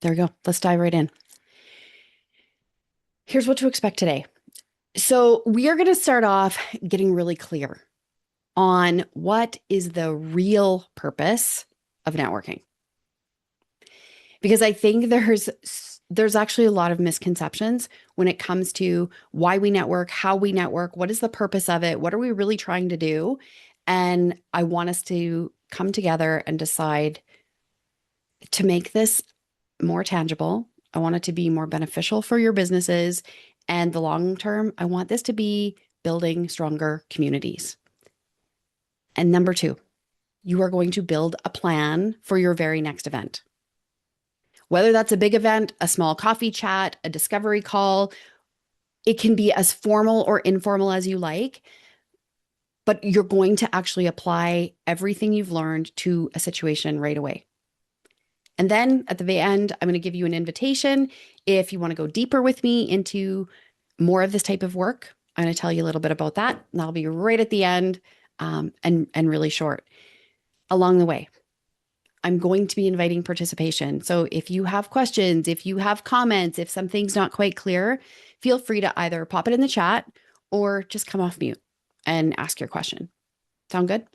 There we go. Let's dive right in. Here's what to expect today. So, we are going to start off getting really clear on what is the real purpose of networking. Because I think there's actually a lot of misconceptions when it comes to why we network, how we network, what is the purpose of it, what are we really trying to do? And I want us to come together and decide to make this more tangible. I want it to be more beneficial for your businesses. And the long term, I want this to be building stronger communities. And number two, you are going to build a plan for your very next event. Whether that's a big event, a small coffee chat, a discovery call, it can be as formal or informal as you like, but you're going to actually apply everything you've learned to a situation right away. And then at the very end, I'm going to give you an invitation. If you want to go deeper with me into more of this type of work, I'm going to tell you a little bit about that. And that'll be right at the end, and really short. Along the way, I'm going to be inviting participation. So if you have questions, if you have comments, if something's not quite clear, feel free to either pop it in the chat or just come off mute and ask your question. Sound good?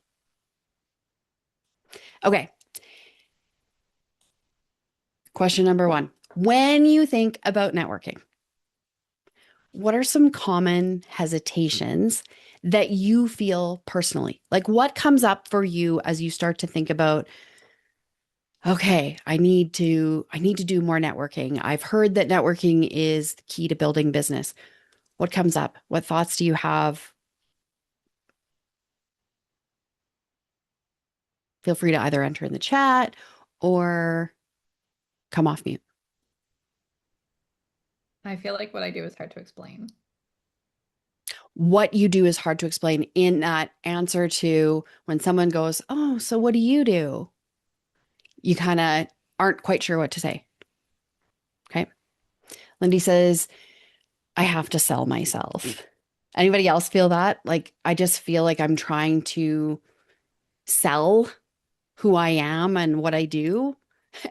Okay. Question number one. When you think about networking, what are some common hesitations that you feel personally? Like what comes up for you as you start to think about, okay, I need to do more networking. I've heard that networking is the key to building business. What comes up? What thoughts do you have? Feel free to either enter in the chat or come off mute. I feel like what I do is hard to explain. What you do is hard to explain in that answer to when someone goes, "Oh, so what do you do?" You kind of aren't quite sure what to say. Okay. Lindy says, I have to sell myself. Anybody else feel that? Like, I just feel like I'm trying to sell who I am and what I do.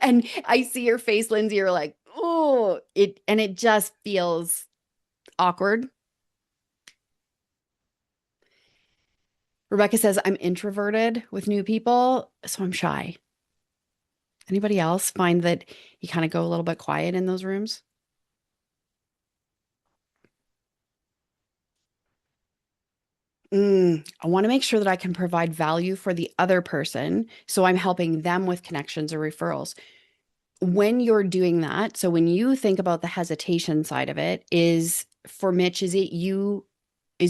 And I see your face, Lindsay, you're like, oh, it just feels awkward. Rebecca says, I'm introverted with new people, so I'm shy. Anybody else find that you kind of go a little bit quiet in those rooms? I want to make sure that I can provide value for the other person. So I'm helping them with connections or referrals. When you're doing that, so when you think about the hesitation side of it, is for Mitch, is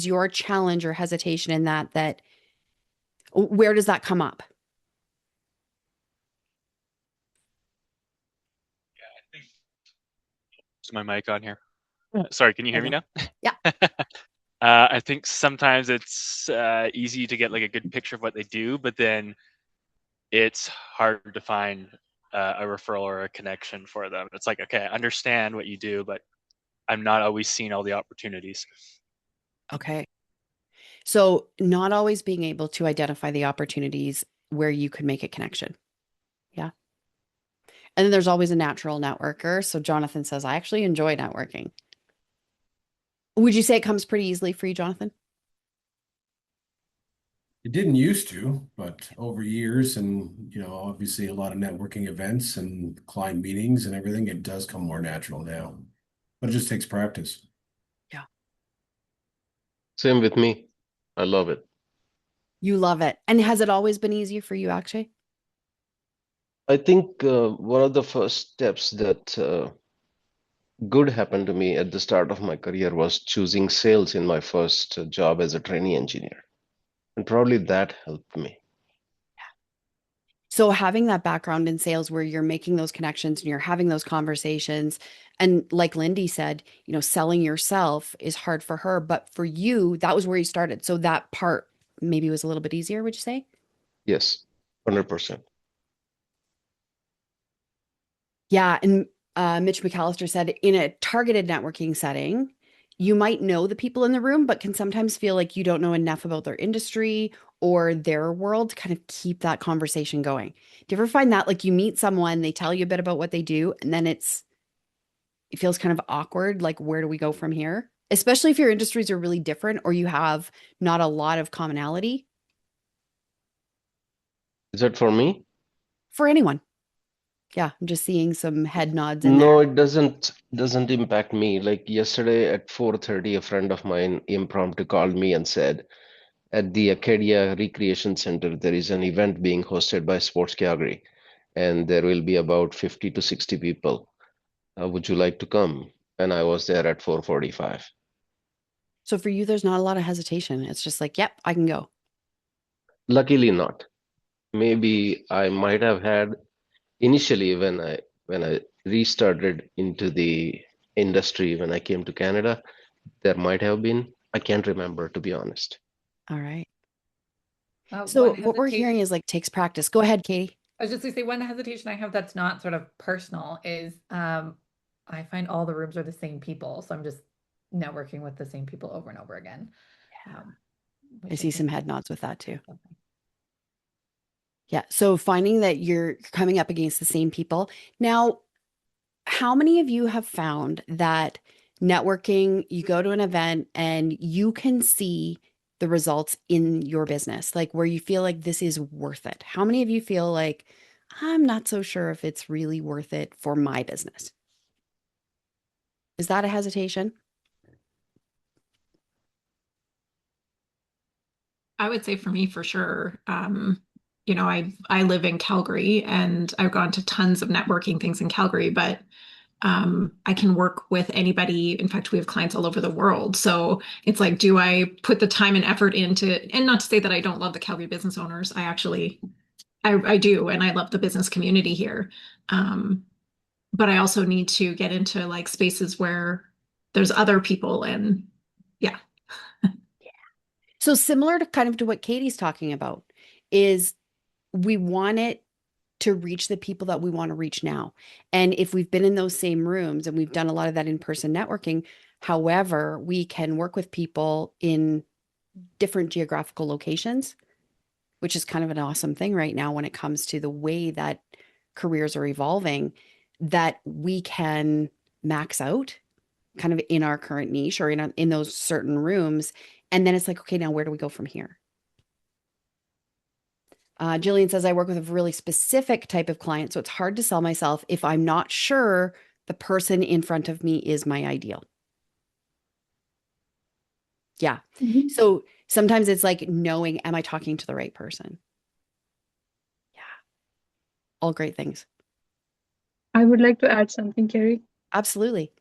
your challenge or hesitation in that where does that come up? Is my mic on here? Sorry, can you hear There me you go. now? Yeah. I think sometimes it's easy to get like a good picture of what they do, but then it's hard to find a referral or a connection for them. It's like, okay, I understand what you do, but I'm not always seeing all the opportunities. Okay. So not always being able to identify the opportunities where you could make a connection. Yeah. And then there's always a natural networker. So Jonathan says, I actually enjoy networking. Would you say it comes pretty easily for you, Jonathan? It didn't used to, but over years and, obviously a lot of networking events and client meetings and everything, it does come more natural now. But it just takes practice. Yeah. Same with me. I love it. You love it. And has it always been easy for you, Akshay? I think one of the first steps that good happened to me at the start of my career was choosing sales in my first job as a trainee engineer. And probably that helped me. So having that background in sales where you're making those connections and you're having those conversations, and like Lindy said, selling yourself is hard for her, but for you, that was where you started. So that part maybe was a little bit easier, would you say? Yes, 100%. Yeah. And Mitch McAllister said in a targeted networking setting, you might know the people in the room, but can sometimes feel like you don't know enough about their industry or their world to kind of keep that conversation going. Do you ever find that like you meet someone, they tell you a bit about what they do, and then it feels kind of awkward, like where do we go from here? Especially if your industries are really different or you have not a lot of commonality Is that for me? for anyone. Yeah, I'm just seeing some head nods in No, there. it doesn't impact me. Like yesterday at 4:30, a friend of mine impromptu called me and said, at the Acadia Recreation Center, there is an event being hosted by Sports Calgary, and there will be about 50 to 60 people. Would you like to come? And I was there at 4:45. So for you, there's not a lot of hesitation. It's just like, yep, I can go. Luckily not. Maybe I might have had initially when I restarted into the industry when I came to Canada, there might have been. I can't remember, to be honest. All right. One So what we're hesitation. hearing is like takes practice. Go ahead, Katie. I was just gonna say one hesitation I have that's not sort of personal is I find all the rooms are the same people, so I'm just networking with the same people over and over again. Um, I which I see some think head nods with that too. is something. Yeah. So finding that you're coming up against the same people. Now, how many of you have found that networking, you go to an event and you can see the results in your business, like where you feel like this is worth it? How many of you feel like, I'm not so sure if it's really worth it for my business? Is that a hesitation? I would say for me, for sure. I live in Calgary and I've gone to tons of networking things in Calgary, but I can work with anybody. In fact, we have clients all over the world. So it's like, do I put the time and effort into, and not to say that I don't love the Calgary business owners. I do, and I love the business community here. Um, but I also need to get into like spaces where there's other people and yeah. So similar to kind of to what Katie's talking about is we want it to reach the people that we want to reach now. And if we've been in those same rooms and we've done a lot of that in-person networking, however, we can work with people in different geographical locations, which is kind of an awesome thing right now when it comes to the way that careers are evolving, that we can max out kind of in our current niche or in those certain rooms. And then it's like, okay, now where do we go from here? Jillian says, I work with a really specific type of client, so it's hard to sell myself if I'm not sure the person in front of me is my ideal. Yeah. Mhm. So sometimes it's like knowing, am I talking to the right person? Yeah. All great things. I would like to add something, Kerry. Absolutely.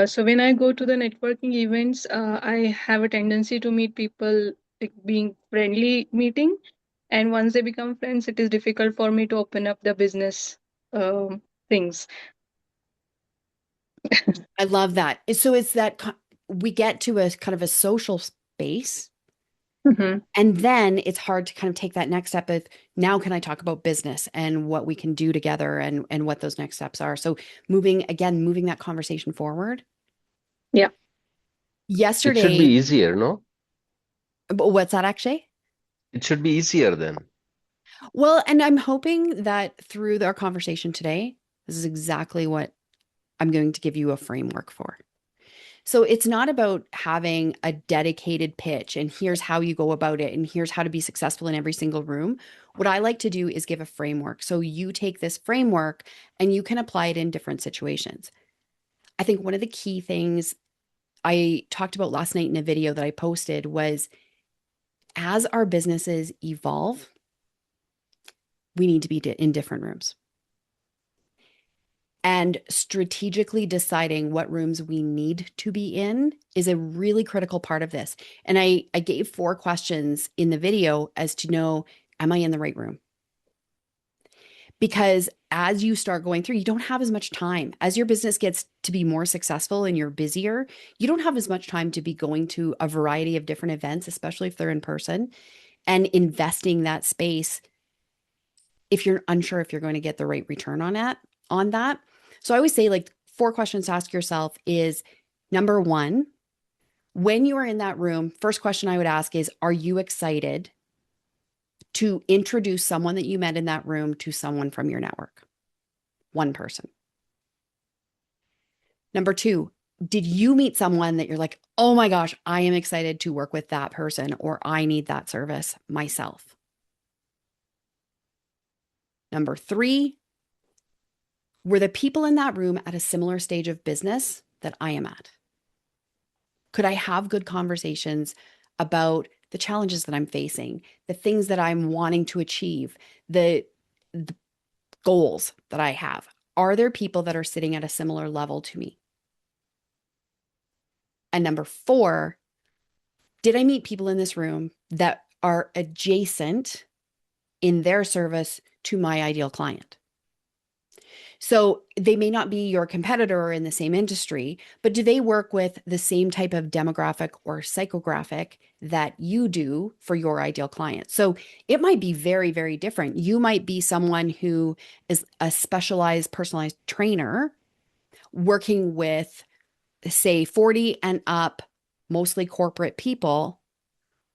So when I go to the networking events, I have a tendency to meet people like being friendly meeting, and once they become friends, it is difficult for me to open up the business things. I love that. So it's that we get to a kind of a social space, Mhm. and then it's hard to kind of take that next step of now can I talk about business and what we can do together and what those next steps are. So moving that conversation forward. Yeah. It should be Yesterday, easier, no? what's that actually? It should be easier then. Well, and I'm hoping that through our conversation today, this is exactly what I'm going to give you a framework for. So it's not about having a dedicated pitch and here's how you go about it and here's how to be successful in every single room. What I like to do is give a framework. So you take this framework and you can apply it in different situations. I think one of the key things I talked about last night in a video that I posted was as our businesses evolve, we need to be in different rooms. And strategically deciding what rooms we need to be in is a really critical part of this. And I gave 4 questions in the video as to know, am I in the right room? Because as you start going through, you don't have as much time. As your business gets to be more successful and you're busier, you don't have as much time to be going to a variety of different events, especially if they're in person, and investing that space if you're unsure if you're going to get the right return on that. So I always say like 4 questions to ask yourself is number 1, When you are in that room, first question I would ask is, are you excited to introduce someone that you met in that room to someone from your network? One person. Number two, did you meet someone that you're like, oh my gosh, I am excited to work with that person, or I need that service myself? Number three, were the people in that room at a similar stage of business that I am at? Could I have good conversations about the challenges that I'm facing, the things that I'm wanting to achieve, the goals that I have? Are there people that are sitting at a similar level to me? And number four, did I meet people in this room that are adjacent in their service to my ideal client? So they may not be your competitor or in the same industry, but do they work with the same type of demographic or psychographic that you do for your ideal client? So it might be very, very different. You might be someone who is a specialized, personalized trainer working with, say, 40 and up, mostly corporate people,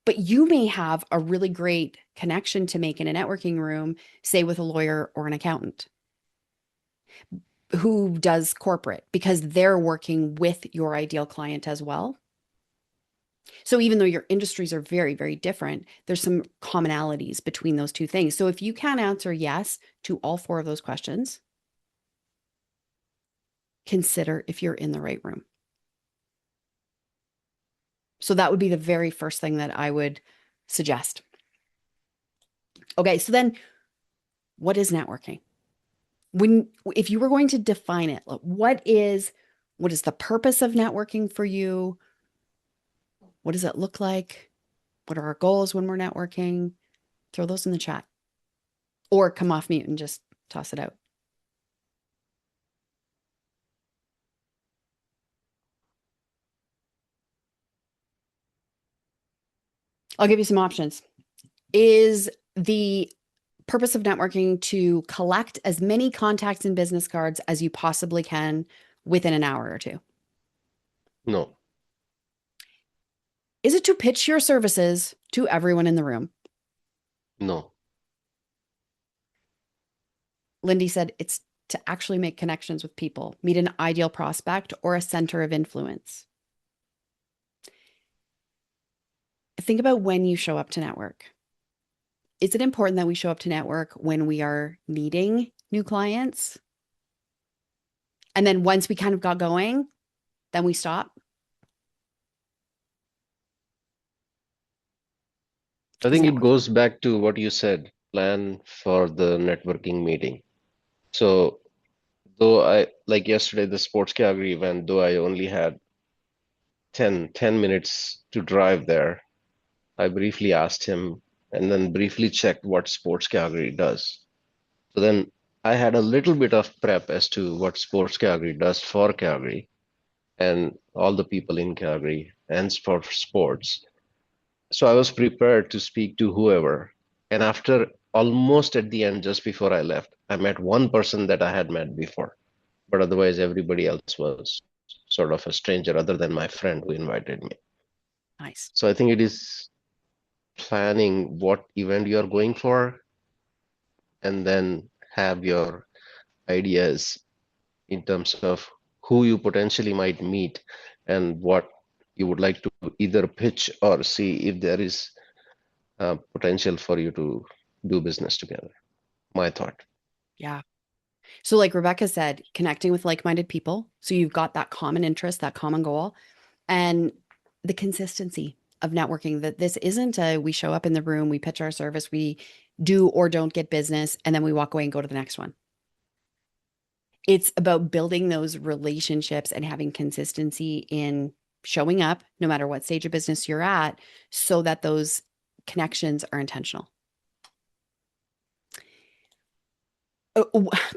but you may have a really great connection to make in a networking room, say with a lawyer or an accountant who does corporate because they're working with your ideal client as well. So even though your industries are very, very different, there's some commonalities between those two things. So if you can answer yes to all four of those questions, consider if you're in the right room. So that would be the very first thing that I would suggest. Okay, so then what is networking? If you were going to define it, what is the purpose of networking for you? What does it look like? What are our goals when we're networking? Throw those in the chat or come off mute and just toss it out. I'll give you some options. Is the purpose of networking to collect as many contacts and business cards as you possibly can within an hour or two? No. Is it to pitch your services to everyone in the room? No. Lindy said it's to actually make connections with people, meet an ideal prospect or a center of influence. Think about when you show up to network. Is it important that we show up to network when we are meeting new clients? And then once we kind of got going, then we stop? I think it Network. goes back to what you said, plan for the networking meeting. So though like yesterday, the sports Calgary event, though I only had 10 minutes to drive there, I briefly asked him and then briefly checked what Sports Calgary does. So then I had a little bit of prep as to what Sports Calgary does for Calgary and all the people in Calgary and for sports. So I was prepared to speak to whoever. And after almost at the end, just before I left, I met one person that I had met before, but otherwise everybody else was sort of a stranger other than my friend who invited me. Nice. So I think it is planning what event you are going for and then have your ideas in terms of who you potentially might meet and what you would like to either pitch or see if there is potential for you to do business together. My thought. Yeah. So like Rebecca said, connecting with like-minded people. So you've got that common interest, that common goal, and the consistency of networking, that this isn't we show up in the room, we pitch our service, we do or don't get business, and then we walk away and go to the next one. It's about building those relationships and having consistency in showing up, no matter what stage of business you're at, so that those connections are intentional.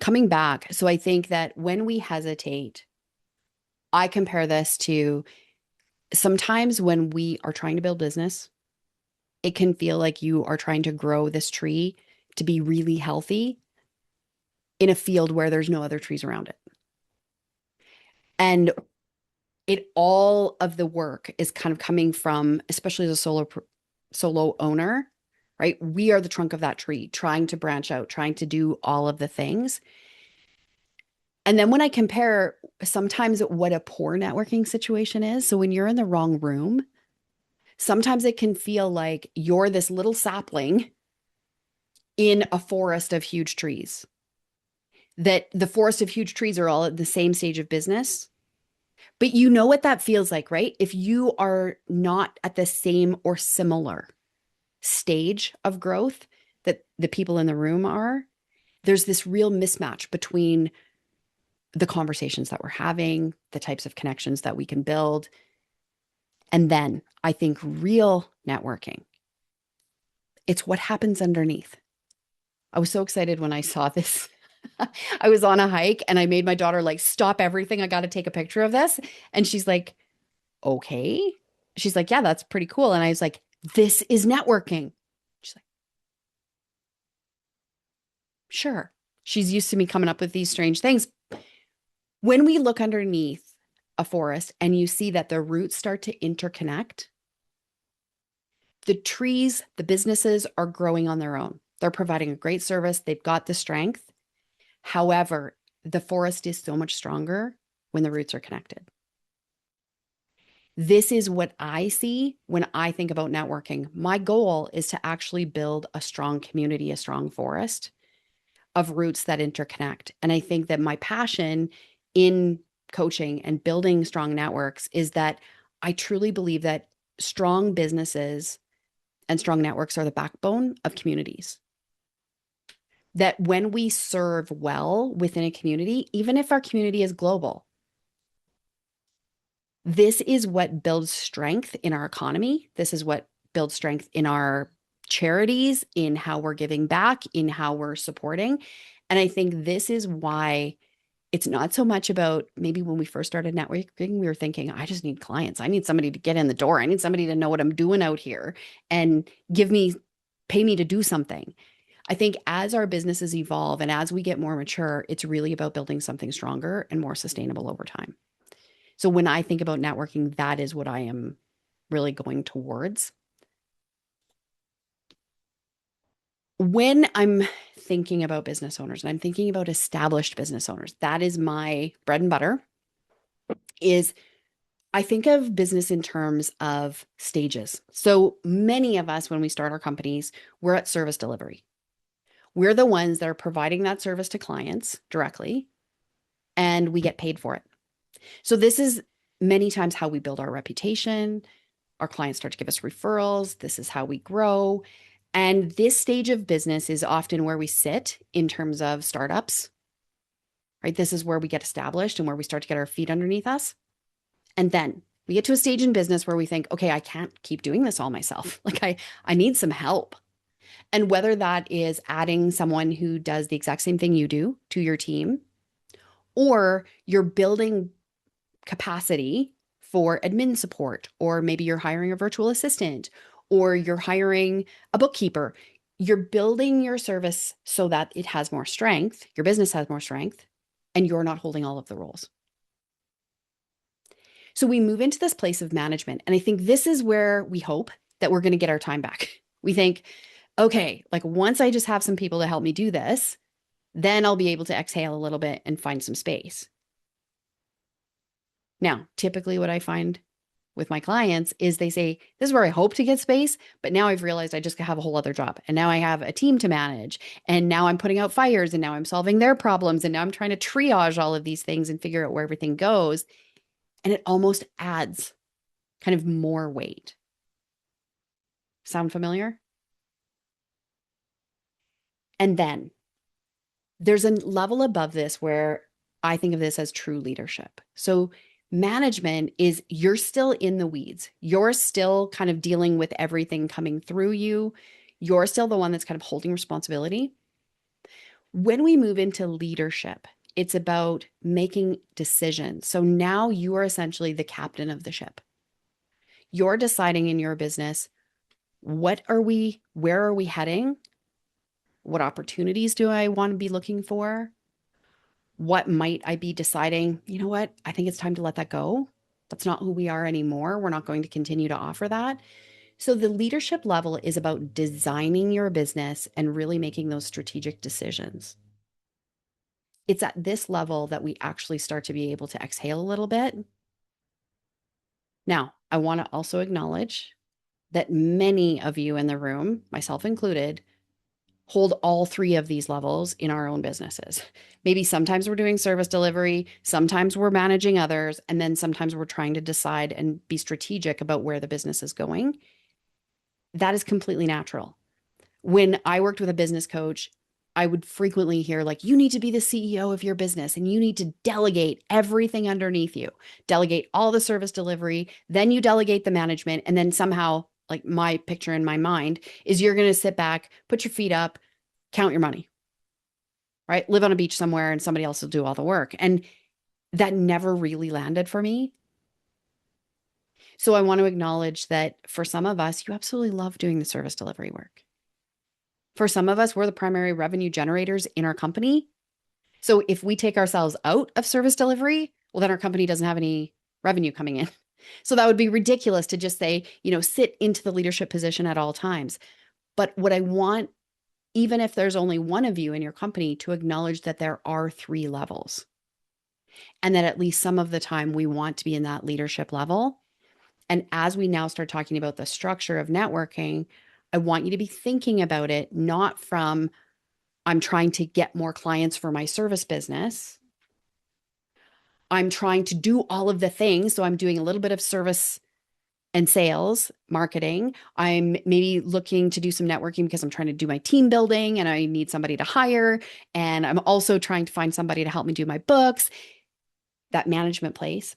Coming back, so I think that when we hesitate, I compare this to sometimes when we are trying to build business, it can feel like you are trying to grow this tree to be really healthy in a field where there's no other trees around it. And all of the work is kind of coming from, especially as a solo owner, right? We are the trunk of that tree, trying to branch out, trying to do all of the things. And then when I compare sometimes what a poor networking situation is, so when you're in the wrong room, sometimes it can feel like you're this little sapling in a forest of huge trees, that the forest of huge trees are all at the same stage of business. But you know what that feels like, right? If you are not at the same or similar stage of growth that the people in the room are, there's this real mismatch between the conversations that we're having, the types of connections that we can build. And then I think real networking, it's what happens underneath. I was so excited when I saw this. I was on a hike and I made my daughter like stop everything. I got to take a picture of this. And she's like, okay. She's like, yeah, that's pretty cool. And I was like, this is networking. She's like, sure. She's used to me coming up with these strange things. When we look underneath a forest and you see that the roots start to interconnect, the trees, the businesses are growing on their own. They're providing a great service. They've got the strength. However, the forest is so much stronger when the roots are connected. This is what I see when I think about networking. My goal is to actually build a strong community, a strong forest of roots that interconnect. And I think that my passion in coaching and building strong networks is that I truly believe that strong businesses and strong networks are the backbone of communities. That when we serve well within a community, even if our community is global, this is what builds strength in our economy. This is what builds strength in our charities, in how we're giving back, in how we're supporting. And I think this is why it's not so much about maybe when we first started networking, we were thinking, I just need clients. I need somebody to get in the door. I need somebody to know what I'm doing out here and pay me to do something. I think as our businesses evolve and as we get more mature, it's really about building something stronger and more sustainable over time. So when I think about networking, that is what I am really going towards. When I'm thinking about business owners and I'm thinking about established business owners, that is my bread and butter, is I think of business in terms of stages. So many of us, when we start our companies, we're at service delivery. We're the ones that are providing that service to clients directly, and we get paid for it. So this is many times how we build our reputation. Our clients start to give us referrals. This is how we grow. And this stage of business is often where we sit in terms of startups, right? This is where we get established and where we start to get our feet underneath us. And then we get to a stage in business where we think, okay, I can't keep doing this all myself. Like I need some help. And whether that is adding someone who does the exact same thing you do to your team, or you're building capacity for admin support, or maybe you're hiring a virtual assistant, or you're hiring a bookkeeper. You're building your service so that it has more strength, your business has more strength, and you're not holding all of the roles. So we move into this place of management. And I think this is where we hope that we're going to get our time back. We think, okay, like once I just have some people to help me do this, then I'll be able to exhale a little bit and find some space. Now, typically what I find with my clients is they say, this is where I hope to get space, but now I've realized I just have a whole other job. And now I have a team to manage. And now I'm putting out fires and now I'm solving their problems. And now I'm trying to triage all of these things and figure out where everything goes. And it almost adds kind of more weight. Sound familiar? And then there's a level above this where I think of this as true leadership. So management is you're still in the weeds. You're still kind of dealing with everything coming through you. You're still the one that's kind of holding responsibility. When we move into leadership, it's about making decisions. So now you are essentially the captain of the ship. You're deciding in your business, where are we heading? What opportunities do I want to be looking for? What might I be deciding, you know what? I think it's time to let that go. That's not who we are anymore. We're not going to continue to offer that. So the leadership level is about designing your business and really making those strategic decisions. It's at this level that we actually start to be able to exhale a little bit. Now, I want to also acknowledge that many of you in the room, myself included, hold all three of these levels in our own businesses. Maybe sometimes we're doing service delivery, sometimes we're managing others, and then sometimes we're trying to decide and be strategic about where the business is going. That is completely natural. When I worked with a business coach, I would frequently hear, like, you need to be the CEO of your business and you need to delegate everything underneath you, delegate all the service delivery, then you delegate the management. And then somehow, like, my picture in my mind is you're going to sit back, put your feet up, count your money, right? Live on a beach somewhere and somebody else will do all the work. And that never really landed for me. So I want to acknowledge that for some of us, you absolutely love doing the service delivery work. For some of us, we're the primary revenue generators in our company. So if we take ourselves out of service delivery, well, then our company doesn't have any revenue coming in. So that would be ridiculous to just say, sit into the leadership position at all times. But what I want, even if there's only one of you in your company, to acknowledge that there are three levels and that at least some of the time we want to be in that leadership level. And as we now start talking about the structure of networking, I want you to be thinking about it not from, I'm trying to get more clients for my service business. I'm trying to do all of the things. So I'm doing a little bit of service and sales, marketing. I'm maybe looking to do some networking because I'm trying to do my team building and I need somebody to hire. And I'm also trying to find somebody to help me do my books, that management place.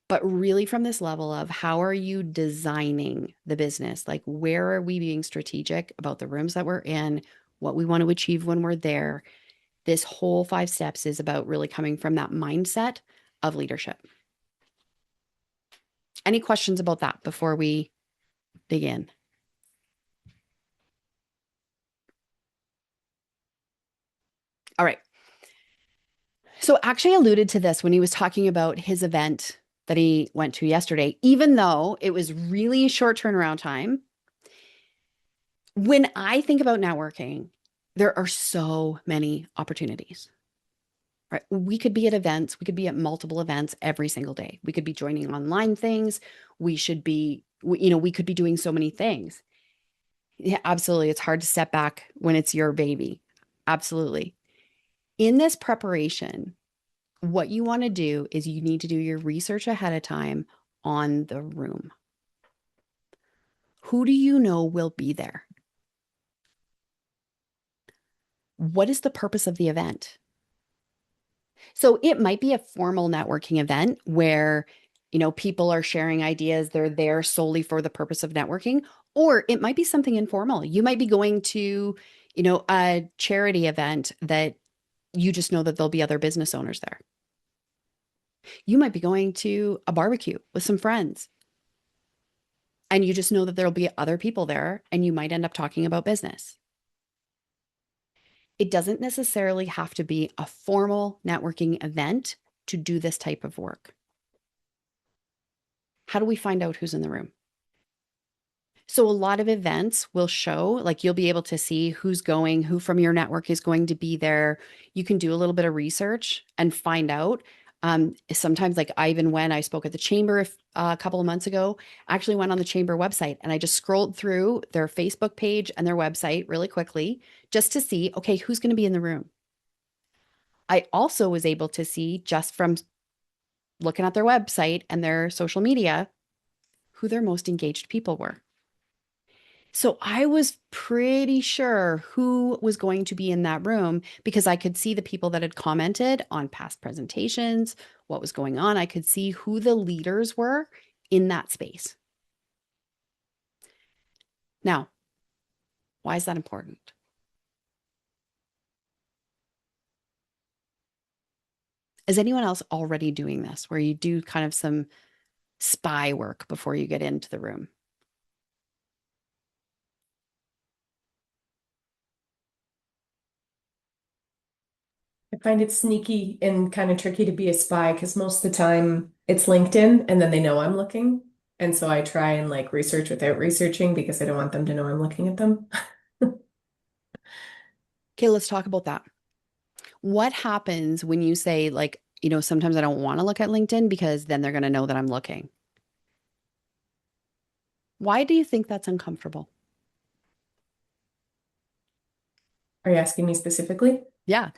But really from this level of how are you designing the business? Like, where are we being strategic about the rooms that we're in, what we want to achieve when we're there? This whole 5 steps is about really coming from that mindset of leadership. Any questions about that before we begin? All right. So actually alluded to this when he was talking about his event that he went to yesterday, even though it was really short turnaround time. When I think about networking, there are so many opportunities. Right? We could be at events, we could be at multiple events every single day. We could be joining online things. We could be doing so many things. Yeah, absolutely. It's hard to step back when it's your baby. Absolutely. In this preparation, what you want to do is you need to do your research ahead of time on the room. Who do you know will be there? What is the purpose of the event? So it might be a formal networking event where, people are sharing ideas. They're there solely for the purpose of networking, or it might be something informal. You might be going to, a charity event that you just know that there'll be other business owners there. You might be going to a barbecue with some friends and you just know that there'll be other people there and you might end up talking about business. It doesn't necessarily have to be a formal networking event to do this type of work. How do we find out who's in the room? So a lot of events will show, like, you'll be able to see who's going, who from your network is going to be there. You can do a little bit of research and find out. Sometimes, like, when I spoke at the chamber a couple of months ago, I actually went on the chamber website and I just scrolled through their Facebook page and their website really quickly just to see, okay, who's going to be in the room. I also was able to see, just from looking at their website and their social media, who their most engaged people were. So I was pretty sure who was going to be in that room because I could see the people that had commented on past presentations, what was going on. I could see who the leaders were in that space. Now, why is that important? Is anyone else already doing this, where you do kind of some spy work before you get into the room? I find it sneaky and kind of tricky to be a spy because most of the time it's LinkedIn and then they know I'm looking. And so I try and like research without researching because I don't want them to know I'm looking at them. Okay, let's talk about that. What happens when you say, like, sometimes I don't want to look at LinkedIn because then they're going to know that I'm looking? Why do you think that's uncomfortable? Are you asking me specifically? Yeah.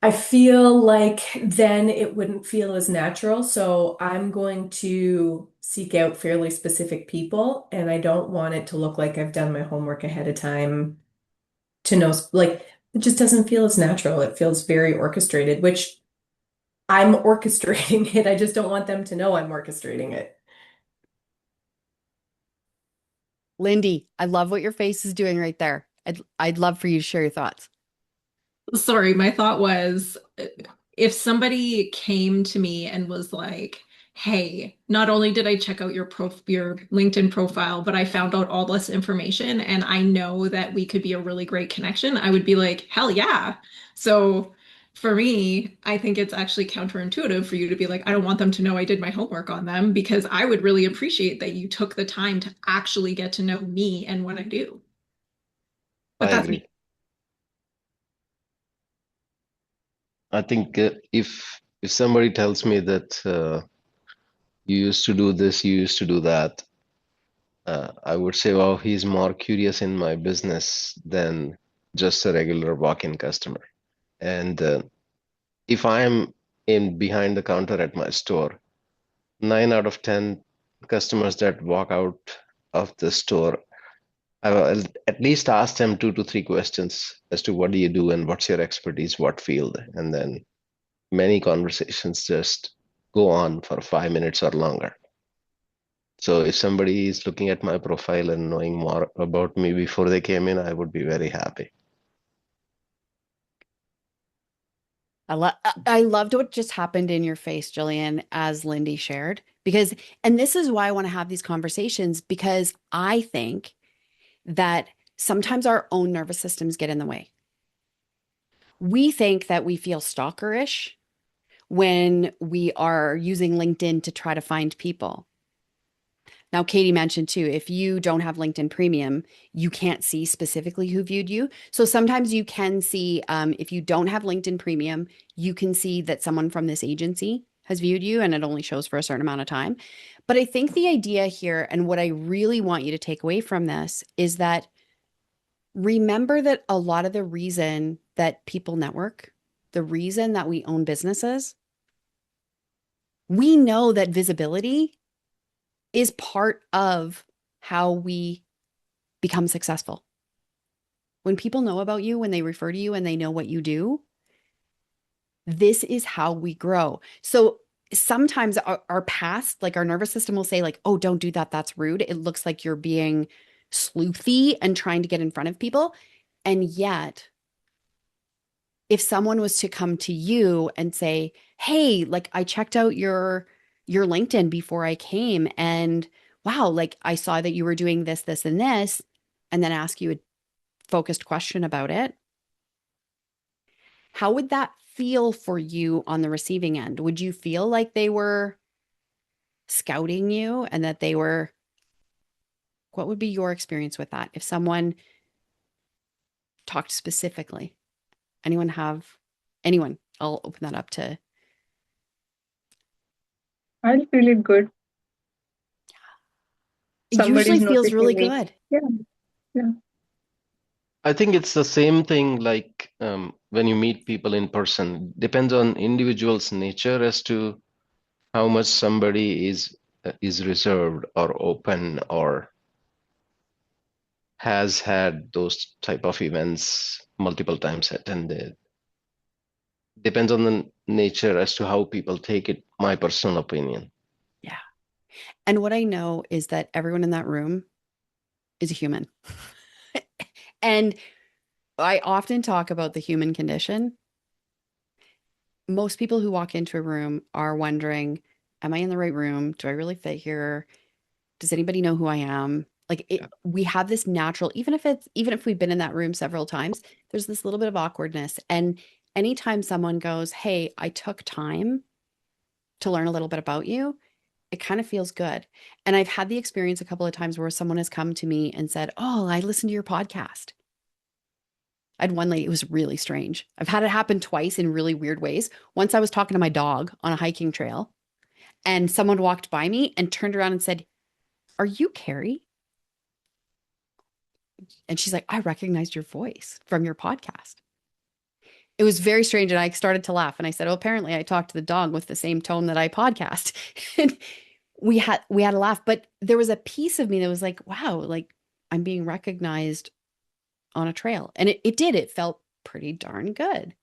I feel like then it wouldn't feel as natural. So I'm going to seek out fairly specific people, and I don't want it to look like I've done my homework ahead of time to know, like, it just doesn't feel as natural. It feels very orchestrated, which I'm orchestrating it. I just don't want them to know I'm orchestrating it. Lindy, I love what your face is doing right there. I'd love for you to share your thoughts. Sorry, my thought was if somebody came to me and was like, "Hey, not only did I check out your LinkedIn profile, but I found out all this information and I know that we could be a really great connection," I would be like, "Hell yeah." So for me, I think it's actually counterintuitive for you to be like, "I don't want them to know I did my homework on them," because I would really appreciate that you took the time to actually get to know me and what I do. But I that's me. agree. I think if somebody tells me that you used to do this, you used to do that, I would say, wow, he's more curious in my business than just a regular walk-in customer. And if I am in behind the counter at my store, 9 out of 10 customers that walk out of the store, I'll at least ask them 2 to 3 questions as to what do you do and what's your expertise, what field, and then many conversations just go on for 5 minutes or longer. So if somebody is looking at my profile and knowing more about me before they came in, I would be very happy. I loved what just happened in your face, Jillian, as Lindy shared, and this is why I want to have these conversations, because I think that sometimes our own nervous systems get in the way. We think that we feel stalkerish when we are using LinkedIn to try to find people. Now, Katie mentioned too, if you don't have LinkedIn Premium, you can't see specifically who viewed you. So sometimes you can see, if you don't have LinkedIn Premium, you can see that someone from this agency has viewed you and it only shows for a certain amount of time. But I think the idea here, and what I really want you to take away from this, is that remember that a lot of the reason that people network, the reason that we own businesses, we know that visibility is part of how we become successful. When people know about you, when they refer to you and they know what you do, this is how we grow. So sometimes our past, like our nervous system will say, like, oh, don't do that. That's rude. It looks like you're being sleuthy and trying to get in front of people. And yet, if someone was to come to you and say, hey, like I checked out your LinkedIn before I came, and wow, like I saw that you were doing this, this, and this, and then ask you a focused question about it, how would that feel for you on the receiving end? Would you feel like they were scouting you and that they were, what would be your experience with that if someone talked specifically? Anyone? I'll open that up to. I'll feel it good. It usually Somebody's feels really noticing me. good. Yeah, yeah. I think it's the same thing like when you meet people in person. Depends on individual's nature as to how much somebody is reserved or open or has had those type of events multiple times attended. Depends on the nature as to how people take it, my personal opinion. Yeah. And what I know is that everyone in that room is a human. And I often talk about the human condition. Most people who walk into a room are wondering, am I in the right room? Do I really fit here? Does anybody know who I am? Like Yeah. we have this natural, even if we've been in that room several times, there's this little bit of awkwardness. And anytime someone goes, hey, I took time to learn a little bit about you, it kind of feels good. And I've had the experience a couple of times where someone has come to me and said, oh, I listened to your podcast. I had one lady, it was really strange. I've had it happen twice in really weird ways. Once I was talking to my dog on a hiking trail, and someone walked by me and turned around and said, are you Carrie? And she's like, I recognized your voice from your podcast. It was very strange. And I started to laugh. And I said, oh, apparently I talked to the dog with the same tone that I podcast. And we had a laugh. But there was a piece of me that was like, wow, like I'm being recognized on a trail. And it did. It felt pretty darn good.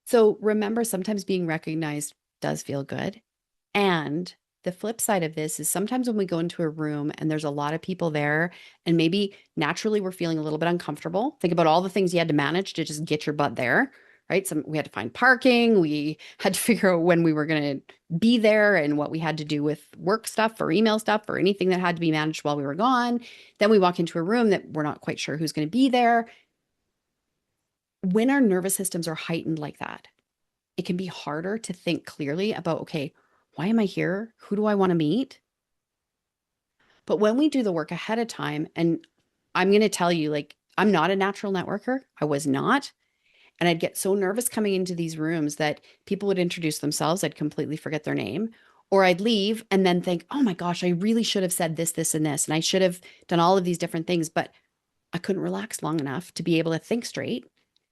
So remember, sometimes being recognized does feel good. And the flip side of this is sometimes when we go into a room and there's a lot of people there, and maybe naturally we're feeling a little bit uncomfortable. Think about all the things you had to manage to just get your butt there, right? We had to find parking. We had to figure out when we were going to be there and what we had to do with work stuff or email stuff or anything that had to be managed while we were gone. Then we walk into a room that we're not quite sure who's going to be there. When our nervous systems are heightened like that, it can be harder to think clearly about, okay, why am I here? Who do I want to meet? But when we do the work ahead of time, and I'm going to tell you, like, I'm not a natural networker. I was not. And I'd get so nervous coming into these rooms that people would introduce themselves. I'd completely forget their name. Or I'd leave and then think, oh my gosh, I really should have said this, this, and this. And I should have done all of these different things. But I couldn't relax long enough to be able to think straight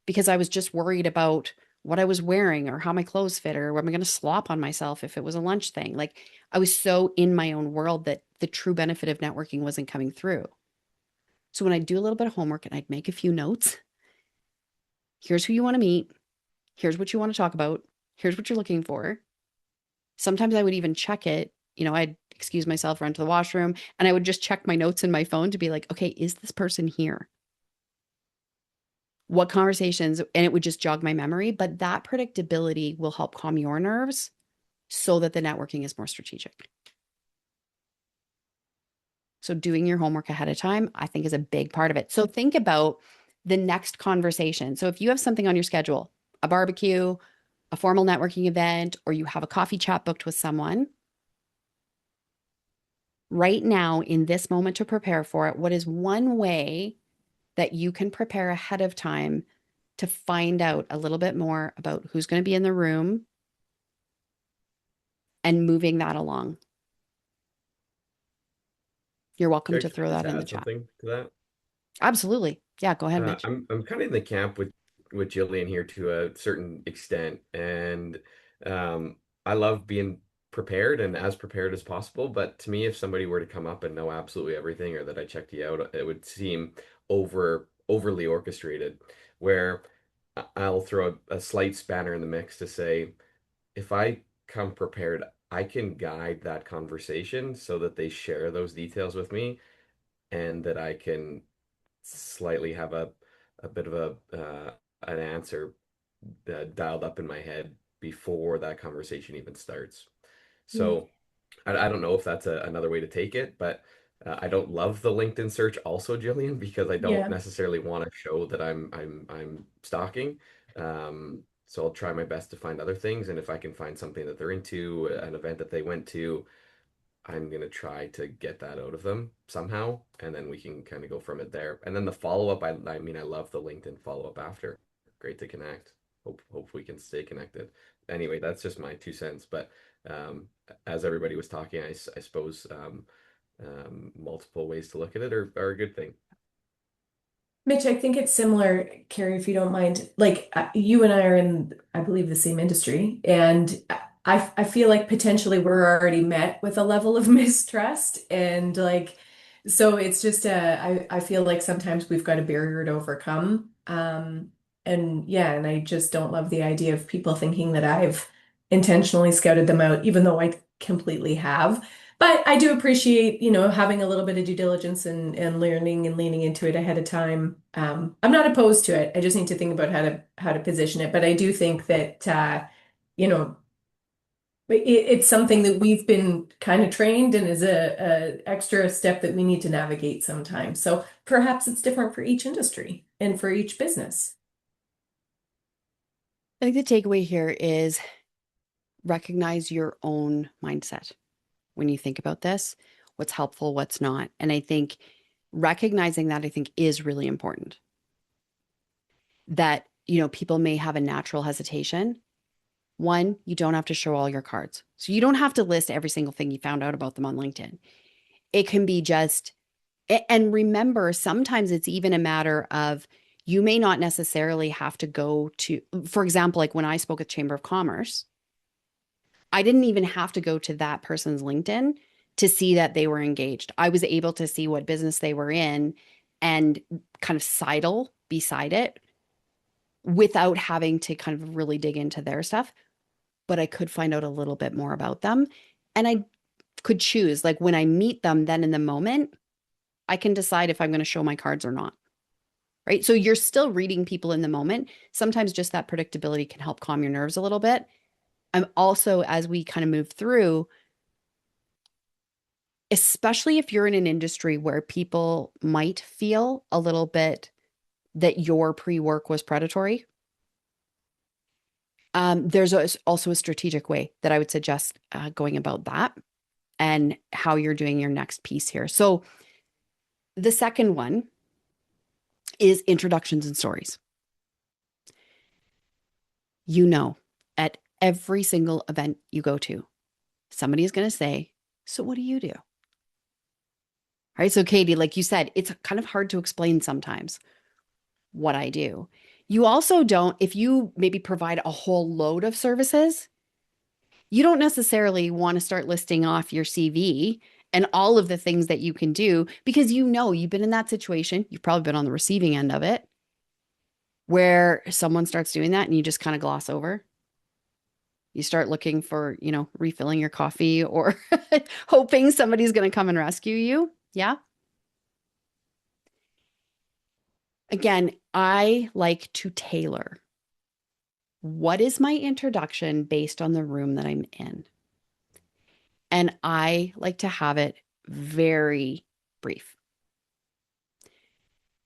because I was just worried about what I was wearing or how my clothes fit or am I going to slop on myself if it was a lunch thing. Like I was so in my own world that the true benefit of networking wasn't coming through. So when I do a little bit of homework and I'd make a few notes, here's who you want to meet. Here's what you want to talk about. Here's what you're looking for. Sometimes I would even check it. I'd excuse myself, run to the washroom, and I would just check my notes in my phone to be like, okay, is this person here? What conversations? And it would just jog my memory. But that predictability will help calm your nerves so that the networking is more strategic. So doing your homework ahead of time, I think, is a big part of it. So think about the next conversation. So if you have something on your schedule, a barbecue, a formal networking event, or you have a coffee chat booked with someone, right now in this moment to prepare for it, what is one way that you can prepare ahead of time to find out a little bit more about who's going to be in the room and moving that along? You're welcome to Can throw I just that in the add chat. something to that? Absolutely. Yeah, go ahead, Mitch. I'm kind of in the camp with Jillian here to a certain extent, and I love being prepared and as prepared as possible. But to me, if somebody were to come up and know absolutely everything, or that I checked you out, it would seem overly orchestrated. Where I'll throw a slight spanner in the mix to say, if I come prepared, I can guide that conversation so that they share those details with me, and that I can slightly have a bit of an answer dialed up in my head before that conversation even starts. Mm. So I don't know if that's another way to take it, but I don't love the LinkedIn search also, Jillian, because I don't Yeah. necessarily want to show that I'm stalking. So I'll try my best to find other things, and if I can find something that they're into, an event that they went to, I'm gonna try to get that out of them somehow, and then we can kind of go from it there. And then the follow-up, I mean, I love the LinkedIn follow-up after. Great to connect. Hope we can stay connected. Anyway, that's just my 2 cents. But as everybody was talking, I suppose multiple ways to look at it are a good thing. Mitch, I think it's similar, Carrie, if you don't mind. Like you and I are in, I believe, the same industry, and I feel like potentially we're already met with a level of mistrust, and like, so it's just I feel like sometimes we've got a barrier to overcome. And yeah, and I just don't love the idea of people thinking that I've intentionally scouted them out, even though I completely have. But I do appreciate, having a little bit of due diligence and learning and leaning into it ahead of time. I'm not opposed to it. I just need to think about how to position it. But I do think that you know, it's something that we've been kind of trained and is a extra step that we need to navigate sometimes. So perhaps it's different for each industry and for each business. I think the takeaway here is recognize your own mindset when you think about this, what's helpful, what's not. And I think recognizing that, I think, is really important. That, people may have a natural hesitation. One, you don't have to show all your cards. So you don't have to list every single thing you found out about them on LinkedIn. It can be just, and remember, sometimes it's even a matter of you may not necessarily have to go to, for example, like when I spoke at Chamber of Commerce, I didn't even have to go to that person's LinkedIn to see that they were engaged. I was able to see what business they were in and kind of sidle beside it without having to kind of really dig into their stuff. But I could find out a little bit more about them. And I could choose, like when I meet them, then in the moment, I can decide if I'm going to show my cards or not. Right. So you're still reading people in the moment. Sometimes just that predictability can help calm your nerves a little bit. I'm also, as we kind of move through, especially if you're in an industry where people might feel a little bit that your pre-work was predatory, there's also a strategic way that I would suggest going about that and how you're doing your next piece here. So the second one is introductions and stories. At every single event you go to, somebody is going to say, so what do you do? All right. So Katie, like you said, it's kind of hard to explain sometimes what I do. You also don't, if you maybe provide a whole load of services, you don't necessarily want to start listing off your CV and all of the things that you can do because you've been in that situation. You've probably been on the receiving end of it where someone starts doing that and you just kind of gloss over. You start looking for, refilling your coffee or hoping somebody's going to come and rescue you. Yeah. Again, I like to tailor what is my introduction based on the room that I'm in. And I like to have it very brief.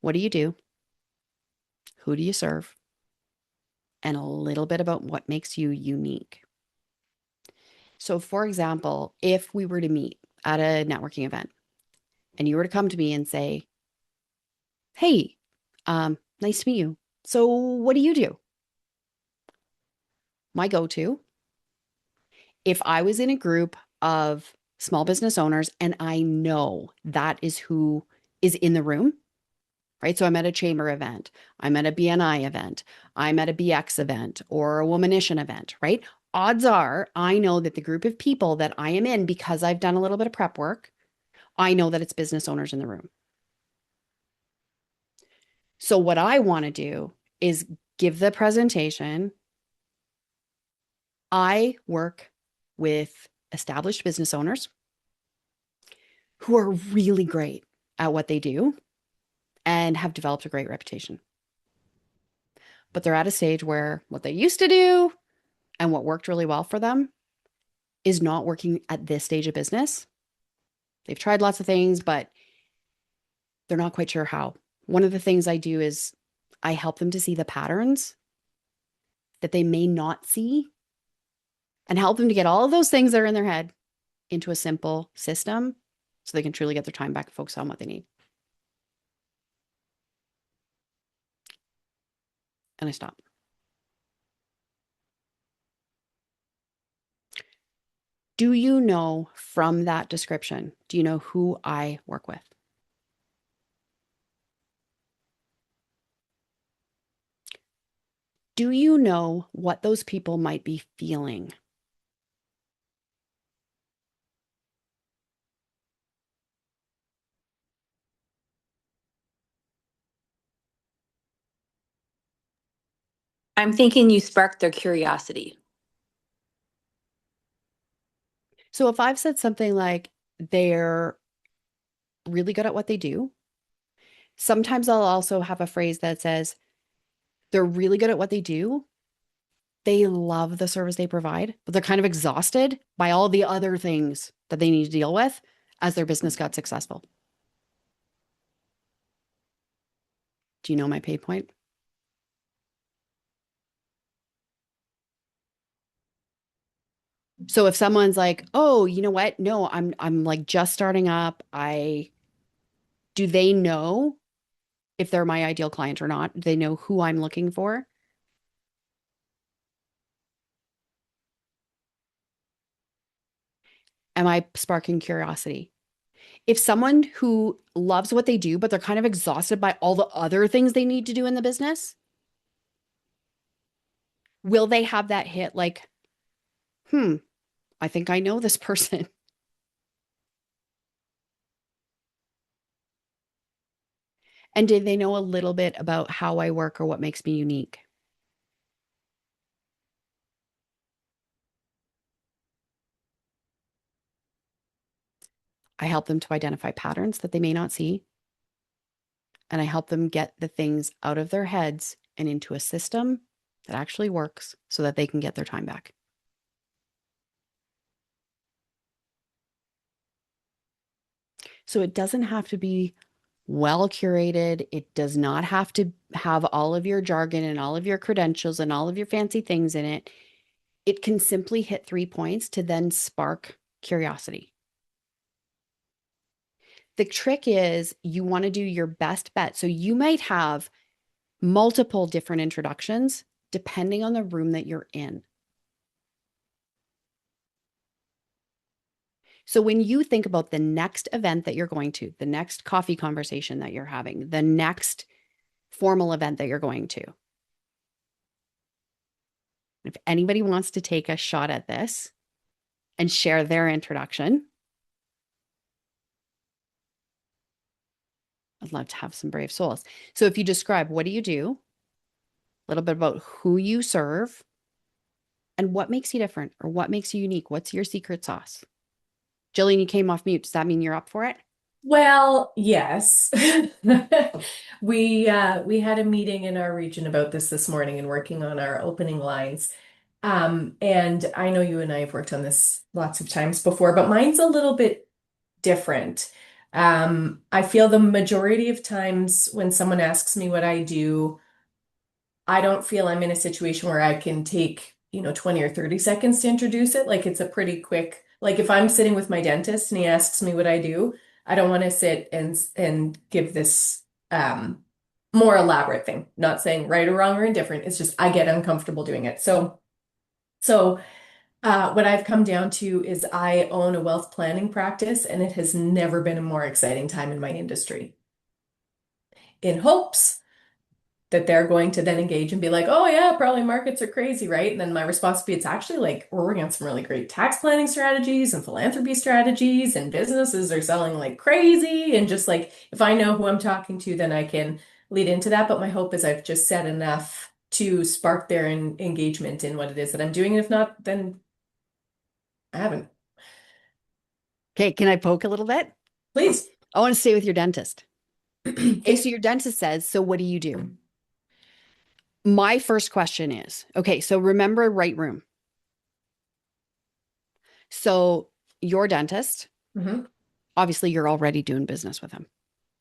What do you do? Who do you serve? And a little bit about what makes you unique. So, for example, if we were to meet at a networking event and you were to come to me and say, hey, nice to meet you. So, what do you do? My go to, if I was in a group of small business owners and I know that is who is in the room, right? So I'm at a chamber event, I'm at a BNI event, I'm at a BX event or a Womanition event, right? Odds are I know that the group of people that I am in, because I've done a little bit of prep work, I know that it's business owners in the room. So what I want to do is give the presentation. I work with established business owners who are really great at what they do and have developed a great reputation. But they're at a stage where what they used to do and what worked really well for them is not working at this stage of business. They've tried lots of things, but they're not quite sure how. One of the things I do is I help them to see the patterns that they may not see and help them to get all of those things that are in their head into a simple system so they can truly get their time back and focus on what they need. And I stop. Do you know from that description, do you know who I work with? Do you know what those people might be feeling? I'm thinking you sparked their curiosity. So if I've said something like they're really good at what they do, sometimes I'll also have a phrase that says they're really good at what they do. They love the service they provide, but they're kind of exhausted by all the other things that they need to deal with as their business got successful. Do you know my pay point? So if someone's like, "Oh, you know what? No, I'm like just starting up. Do they know if they're my ideal client or not? Do they know who I'm looking for? Am I sparking curiosity? If someone who loves what they do, but they're kind of exhausted by all the other things they need to do in the business, will they have that hit like, I think I know this person? And do they know a little bit about how I work or what makes me unique? I help them to identify patterns that they may not see. And I help them get the things out of their heads and into a system that actually works so that they can get their time back. So it doesn't have to be well curated. It does not have to have all of your jargon and all of your credentials and all of your fancy things in it. It can simply hit 3 points to then spark curiosity. The trick is you want to do your best bet. So you might have multiple different introductions depending on the room that you're in. So when you think about the next event that you're going to, the next coffee conversation that you're having, the next formal event that you're going to, if anybody wants to take a shot at this and share their introduction, I'd love to have some brave souls. So if you describe what do you do, a little bit about who you serve, and what makes you different or what makes you unique, what's your secret sauce? Jillian, you came off mute. Does that mean you're up for it? Well, yes. We had a meeting in our region about this morning and working on our opening lines. And I know you and I have worked on this lots of times before, but mine's a little bit different. I feel the majority of times when someone asks me what I do, I don't feel I'm in a situation where I can take, 20 or 30 seconds to introduce it. Like it's a pretty quick, like if I'm sitting with my dentist and he asks me what I do, I don't want to sit and give this more elaborate thing. Not saying right or wrong or indifferent. It's just I get uncomfortable doing it. So what I've come down to is I own a wealth planning practice, and it has never been a more exciting time in my industry. In hopes that they're going to then engage and be like, oh yeah, probably markets are crazy, right? And then my response would be, it's actually like we're working on some really great tax planning strategies and philanthropy strategies, and businesses are selling like crazy. And just like if I know who I'm talking to, then I can lead into that. But my hope is I've just said enough to spark their engagement in what it is that I'm doing. And if not, then I haven't. Okay, can I poke a little bit? Please. I want to stay with your dentist. Okay, so your dentist says, so what do you do? My first question is, okay, so remember right room. So your dentist, obviously you're already doing business with him,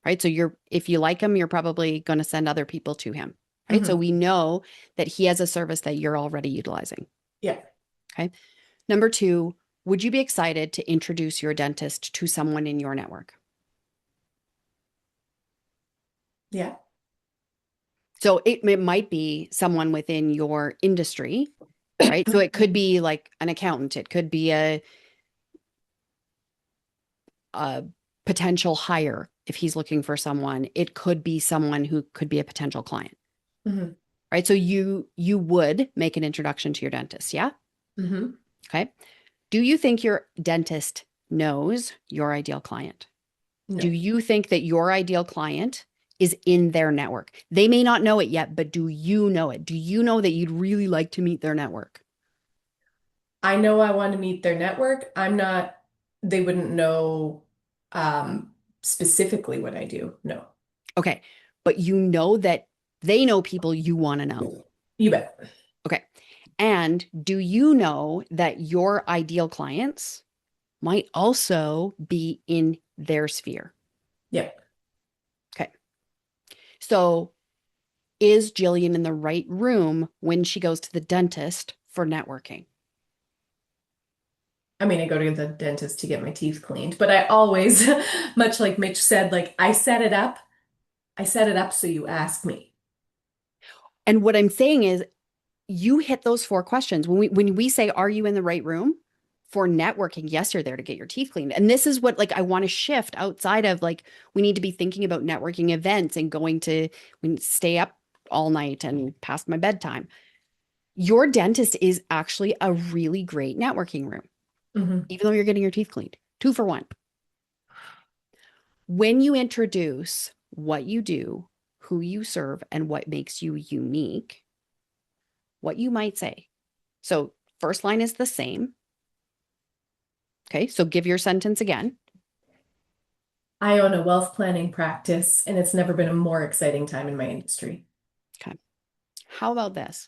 right? So if you like him, you're probably going to send other people to him, right? So we know that he has a service that you're already utilizing. Yeah. Okay. Number 2, would you be excited to introduce your dentist to someone in your network? Yeah. So it might be someone within your industry, right? So it could be like an accountant. It could be a potential hire if he's looking for someone. It could be someone who could be a potential client, right? So you would make an introduction to your dentist, yeah? Okay. Do you think your dentist knows your ideal client? No. Do you think that your ideal client is in their network? They may not know it yet, but do you know it? Do you know that you'd really like to meet their network? I know I want to meet their network. They wouldn't know specifically what I do. No. Okay. But you know that they know people you want to know. You bet. Okay. And do you know that your ideal clients might also be in their sphere? Yep. Okay. So is Jillian in the right room when she goes to the dentist for networking? I mean, I go to the dentist to get my teeth cleaned, but I always, much like Mitch said, like I set it up. I set it up so you ask me. And what I'm saying is you hit those 4 questions. When we say, are you in the right room for networking? Yes, you're there to get your teeth cleaned. And this is what like I want to shift outside of like we need to be thinking about networking events and we stay up all night and past my bedtime. Your dentist is actually a really great networking room, even though you're getting your teeth cleaned. 2 for 1. When you introduce what you do, who you serve, and what makes you unique, what you might say. So, first line is the same. Okay, so give your sentence again. I own a wealth planning practice, and it's never been a more exciting time in my industry. Okay. How about this?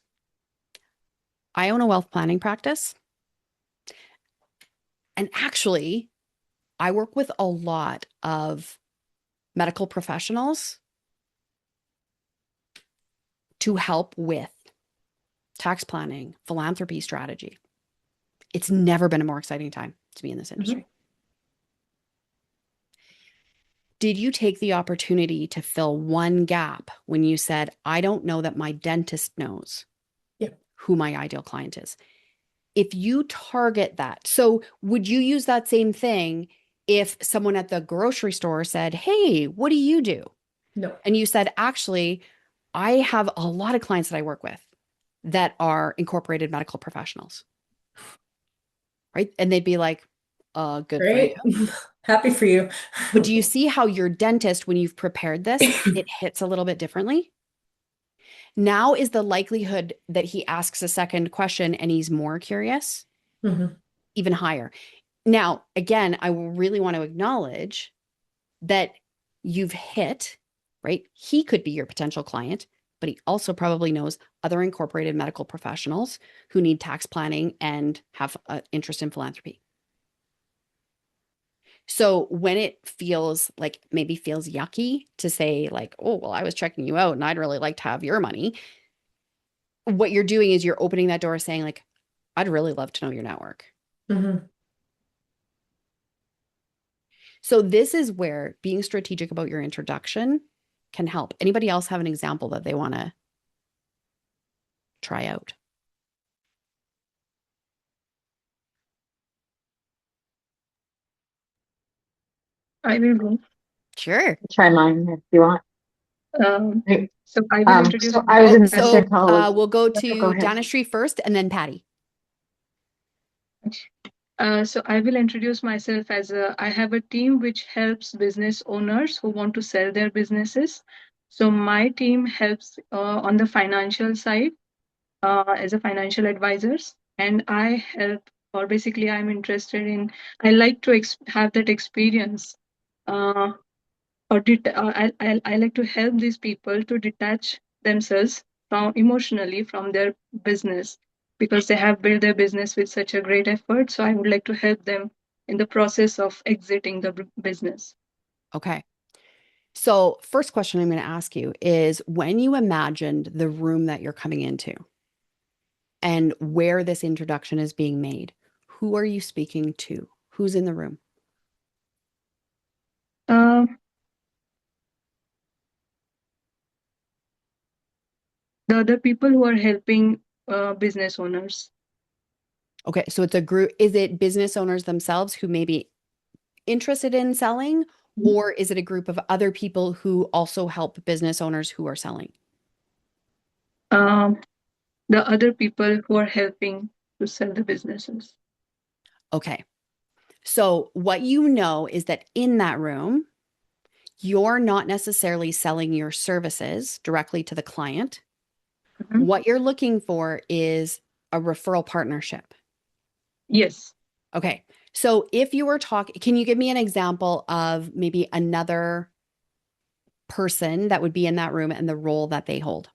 I own a wealth planning practice. And actually, I work with a lot of medical professionals to help with tax planning, philanthropy strategy. It's never been a more exciting time to be in this industry. Did you take the opportunity to fill one gap when you said, I don't know that my dentist knows who my ideal client is? If you target that, so would you use that same thing if someone at the grocery store said, hey, what do you do? No. And you said, actually, I have a lot of clients that I work with that are incorporated medical professionals. Right. And they'd be like, good Great. for you. Happy for you. But do you see how your dentist, when you've prepared this, it hits a little bit differently? Now is the likelihood that he asks a second question and he's more curious even higher. Now, again, I really want to acknowledge that you've hit, right? He could be your potential client, but he also probably knows other incorporated medical professionals who need tax planning and have an interest in philanthropy. So when it feels like maybe feels yucky to say like, oh, well, I was checking you out and I'd really like to have your money. What you're doing is you're opening that door saying like, I'd really love to know your network. So this is where being strategic about your introduction can help. Anybody else have an example that they want to try out? I will go. Sure. Try mine if you want. So I will introduce. So I was in So nursing college. we'll go Go to ahead. Danastri first and then Patty. So I will introduce myself as I have a team which helps business owners who want to sell their businesses. So my team helps on the financial side as a financial advisors, and I help, or basically I'm interested in, I like to have that experience, I like to help these people to detach themselves from emotionally from their business because they have built their business with such a great effort. So I would like to help them in the process of exiting the business. Okay. So first question I'm going to ask you is when you imagined the room that you're coming into and where this introduction is being made, who are you speaking to? Who's in the room? The other people who are helping business owners. Okay, so it's a group. Is it business owners themselves who may be interested in selling, or is it a group of other people who also help business owners who are selling? The other people who are helping to sell the businesses. Okay. So what you know is that in that room, you're not necessarily selling your services directly to the client. What you're looking for is a referral partnership. Yes. Okay. So if you were talking, can you give me an example of maybe another person that would be in that room and the role that they hold?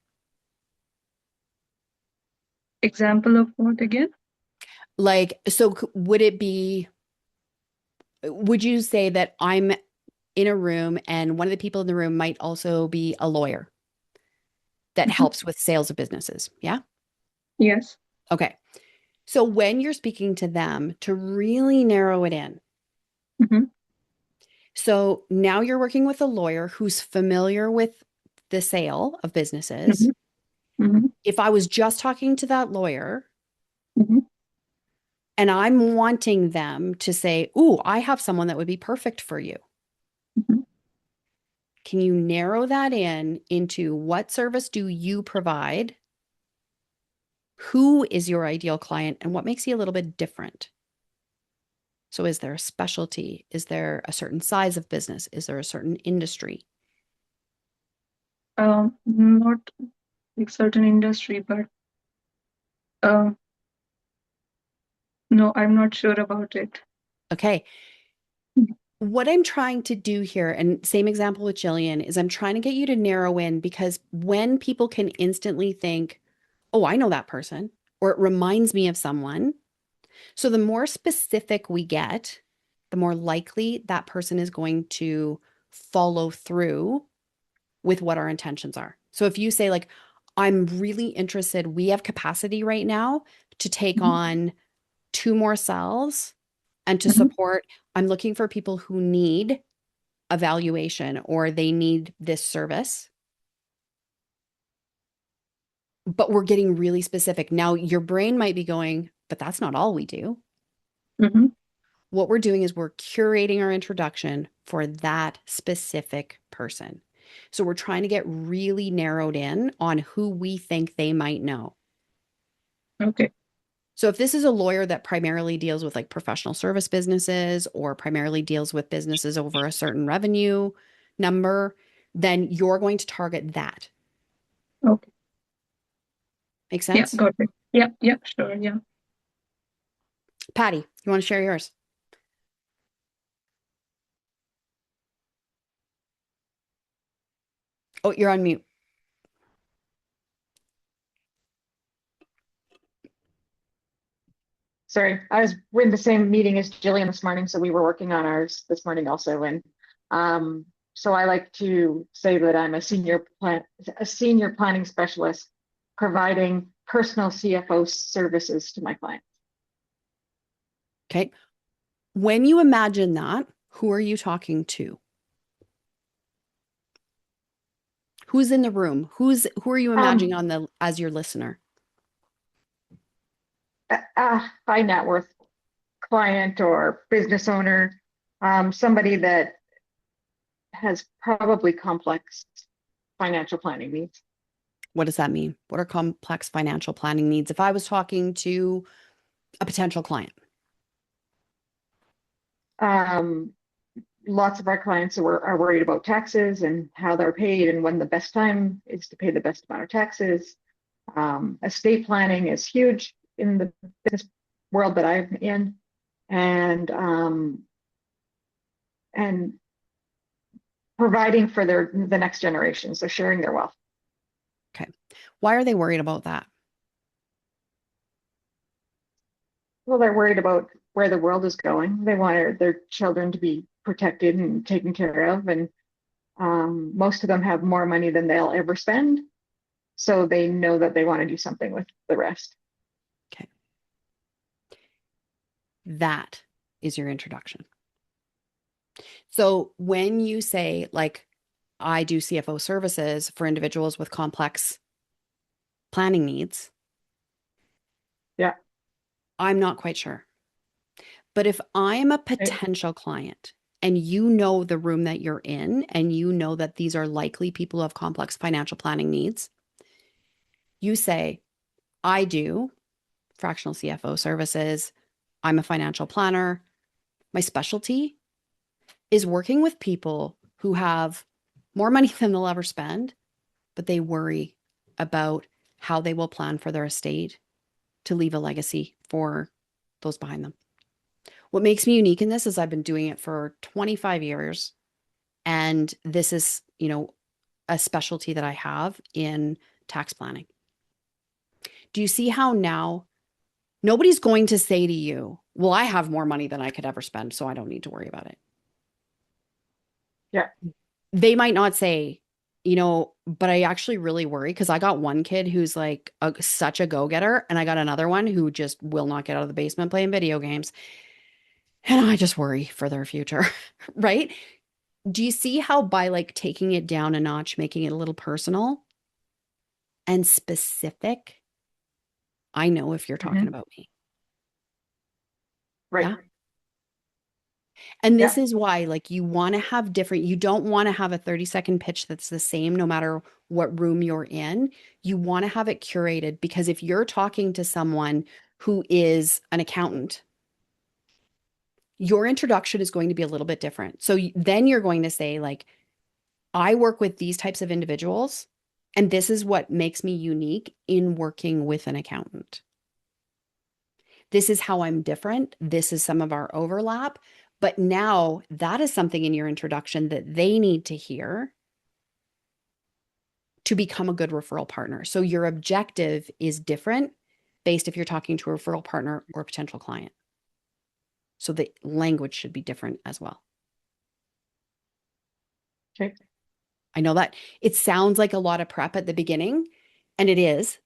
Example of what again? Like, so would you say that I'm in a room and one of the people in the room might also be a lawyer that helps with sales of businesses? Yeah. Yes. Okay. So when you're speaking to them, to really narrow it in. Mm-hmm. So now you're working with a lawyer who's familiar with the sale of businesses. Mm-hmm. If I was just talking to that lawyer Mm-hmm. and I'm wanting them to say, "Ooh, I have someone that would be perfect for you." Mm-hmm. Can you narrow that in into what service do you provide? Who is your ideal client and what makes you a little bit different? So is there a specialty? Is there a certain size of business? Is there a certain industry? Not like certain industry, but uh, no, I'm not sure about it. Okay. What I'm trying to do here, and same example with Jillian, is I'm trying to get you to narrow in because when people can instantly think, oh, I know that person, or it reminds me of someone. So the more specific we get, the more likely that person is going to follow through with what our intentions are. So if you say, like, I'm really interested, we have capacity right now to take Mm-hmm. on 2 more cells and to Mm-hmm. support, I'm looking for people who need evaluation or they need this service. But we're getting really specific. Now, your brain might be going, but that's not all we do. Mm-hmm. What we're doing is we're curating our introduction for that specific person. So we're trying to get really narrowed in on who we think they might know. Okay. So if this is a lawyer that primarily deals with like professional service businesses or primarily deals with businesses over a certain revenue number, then you're going to target that. Okay. Make Yeah, sense? got it. Yeah, yeah, sure. Yeah. Patty, you want to share yours? Oh, you're on mute. Sorry, I was in the same meeting as Jillian this morning, so we were working on ours this morning also. And so I like to say that I'm a senior planning specialist providing personal CFO services to my clients. Okay. When you imagine that, who are you talking to? Who's in the room? Who are you imagining on the as your listener? High net worth client or business owner, somebody that has probably complex financial planning needs. What does that mean? What are complex financial planning needs? If I was talking to a potential client, Lots of our clients are worried about taxes and how they're paid and when the best time is to pay the best amount of taxes. Estate planning is huge in the business world that I'm in, and providing for the next generation, so sharing their wealth. okay. Why are they worried about that? Well, they're worried about where the world is going. They want their children to be protected and taken care of, and most of them have more money than they'll ever spend. So they know that they want to do something with the rest. Okay. That is your introduction. So when you say, like, I do CFO services for individuals with complex planning needs, yeah, I'm not quite sure. But if I'm a potential client and you know the room that you're in and you know that these are likely people who have complex financial planning needs, you say, I do fractional CFO services. I'm a financial planner. My specialty is working with people who have more money than they'll ever spend, but they worry about how they will plan for their estate to leave a legacy for those behind them. What makes me unique in this is I've been doing it for 25 years. And this is, a specialty that I have in tax planning. Do you see how now nobody's going to say to you, well, I have more money than I could ever spend, so I don't need to worry about it. Yeah. They might not say, but I actually really worry because I got one kid who's like such a go-getter, and I got another one who just will not get out of the basement playing video games. And I just worry for their future, right? Do you see how by like taking it down a notch, making it a little personal and specific, I know if you're talking about me. Right. Yeah. And this Yeah. is why, like, you want to have different, you don't want to have a 30-second pitch that's the same no matter what room you're in. You want to have it curated because if you're talking to someone who is an accountant, your introduction is going to be a little bit different. So then you're going to say, like, I work with these types of individuals, and this is what makes me unique in working with an accountant. This is how I'm different. This is some of our overlap. But now that is something in your introduction that they need to hear to become a good referral partner. So your objective is different based if you're talking to a referral partner or a potential client. So the language should be different as well. Okay. I know that it sounds like a lot of prep at the beginning, and it is.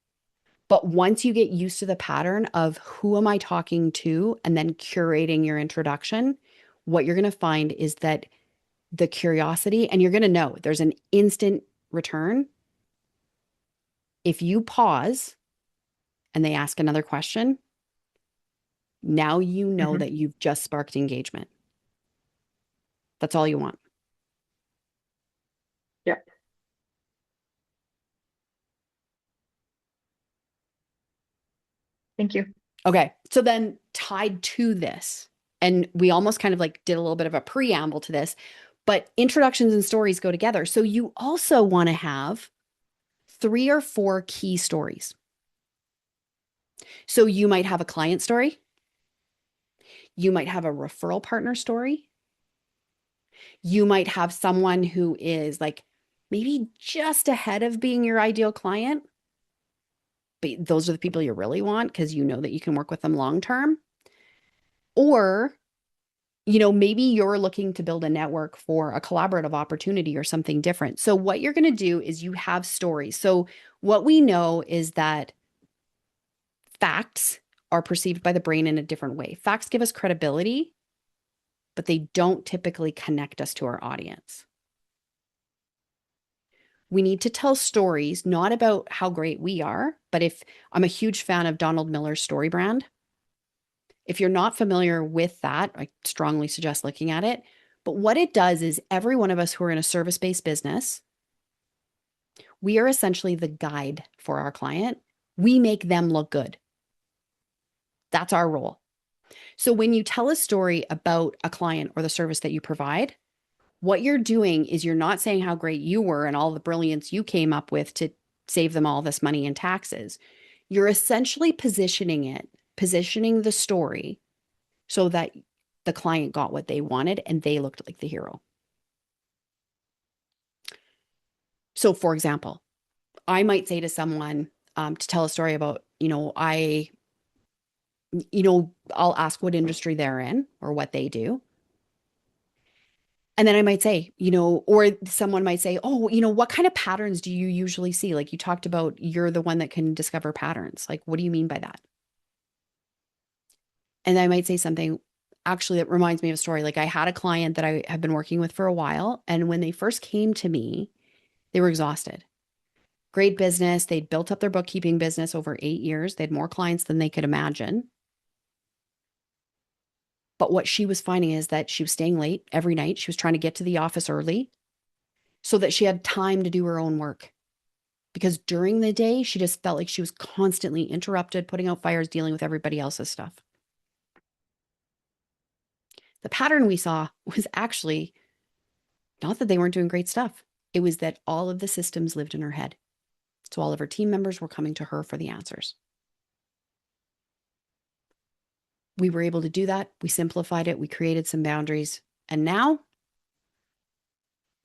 But once you get used to the pattern of who am I talking to and then curating your introduction, what you're going to find is that the curiosity, and you're going to know there's an instant return. If you pause and they ask another question, now you know that you've just sparked engagement. That's all you want. Yeah. Thank you. Okay. So then tied to this, and we almost kind of like did a little bit of a preamble to this, but introductions and stories go together. So you also want to have 3 or 4 key stories. So you might have a client story. You might have a referral partner story. You might have someone who is like maybe just ahead of being your ideal client, but those are the people you really want because you know that you can work with them long term. Or, maybe you're looking to build a network for a collaborative opportunity or something different. So, what you're going to do is you have stories. So, what we know is that facts are perceived by the brain in a different way. Facts give us credibility, but they don't typically connect us to our audience. We need to tell stories, not about how great we are, but if I'm a huge fan of Donald Miller's story brand. If you're not familiar with that, I strongly suggest looking at it. But what it does is every one of us who are in a service-based business, we are essentially the guide for our client. We make them look good. That's our role. So when you tell a story about a client or the service that you provide, what you're doing is you're not saying how great you were and all the brilliance you came up with to save them all this money in taxes. You're essentially positioning the story so that the client got what they wanted and they looked like the hero. So, for example, I might say to someone to tell a story about, I'll ask what industry they're in or what they do. And then I might say, or someone might say, oh, what kind of patterns do you usually see? Like you talked about, you're the one that can discover patterns. Like, what do you mean by that? And I might say something, actually, that reminds me of a story. Like I had a client that I have been working with for a while. And when they first came to me, they were exhausted. Great business. They'd built up their bookkeeping business over 8 years. They had more clients than they could imagine. But what she was finding is that she was staying late every night. She was trying to get to the office early so that she had time to do her own work. Because during the day, she just felt like she was constantly interrupted, putting out fires, dealing with everybody else's stuff. The pattern we saw was actually not that they weren't doing great stuff. It was that all of the systems lived in her head. So all of her team members were coming to her for the answers. We were able to do that. We simplified it. We created some boundaries. And now,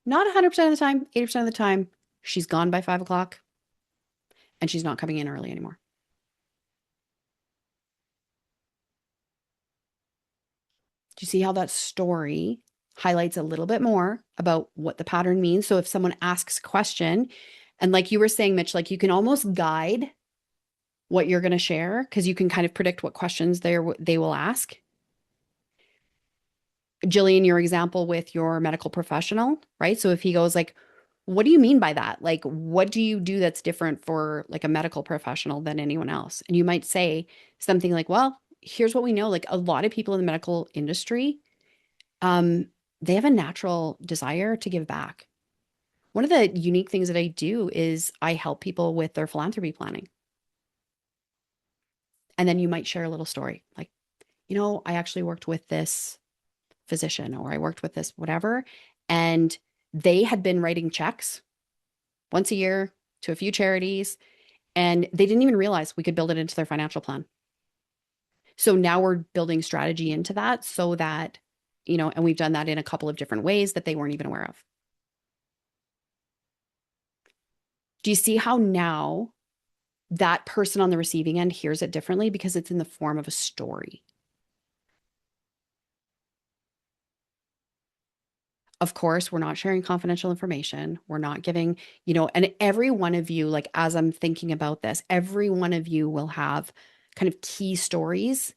not 100% of the time, 80% of the time, she's gone by 5 o'clock and she's not coming in early anymore. Do you see how that story highlights a little bit more about what the pattern means. So if someone asks a question, and like you were saying, Mitch, like you can almost guide what you're going to share because you can kind of predict what questions they will ask. Jillian, your example with your medical professional, right? So if he goes like, what do you mean by that? Like, what do you do that's different for like a medical professional than anyone else? And you might say something like, well, here's what we know. Like a lot of people in the medical industry, they have a natural desire to give back. One of the unique things that I do is I help people with their philanthropy planning. And then you might share a little story like, I actually worked with this physician or I worked with this whatever, and they had been writing checks once a year to a few charities, and they didn't even realize we could build it into their financial plan. So now we're building strategy into that so that, and we've done that in a couple of different ways that they weren't even aware of. Do you see how now that person on the receiving end hears it differently because it's in the form of a story? Of course, we're not sharing confidential information. We're not giving, and every one of you, like as I'm thinking about this, every one of you will have kind of key stories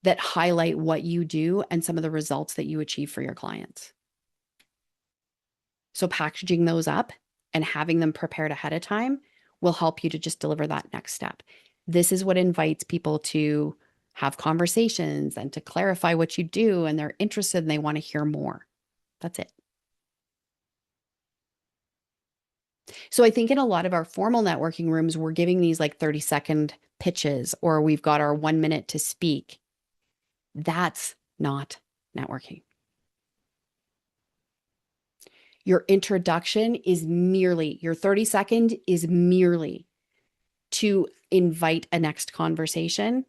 that highlight what you do and some of the results that you achieve for your clients. So packaging those up and having them prepared ahead of time will help you to just deliver that next step. This is what invites people to have conversations and to clarify what you do, and they're interested and they want to hear more. That's it. So I think in a lot of our formal networking rooms, we're giving these like 30-second pitches, or we've got our 1 minute to speak. That's not networking. Your introduction is merely, your 30-second is merely to invite a next conversation.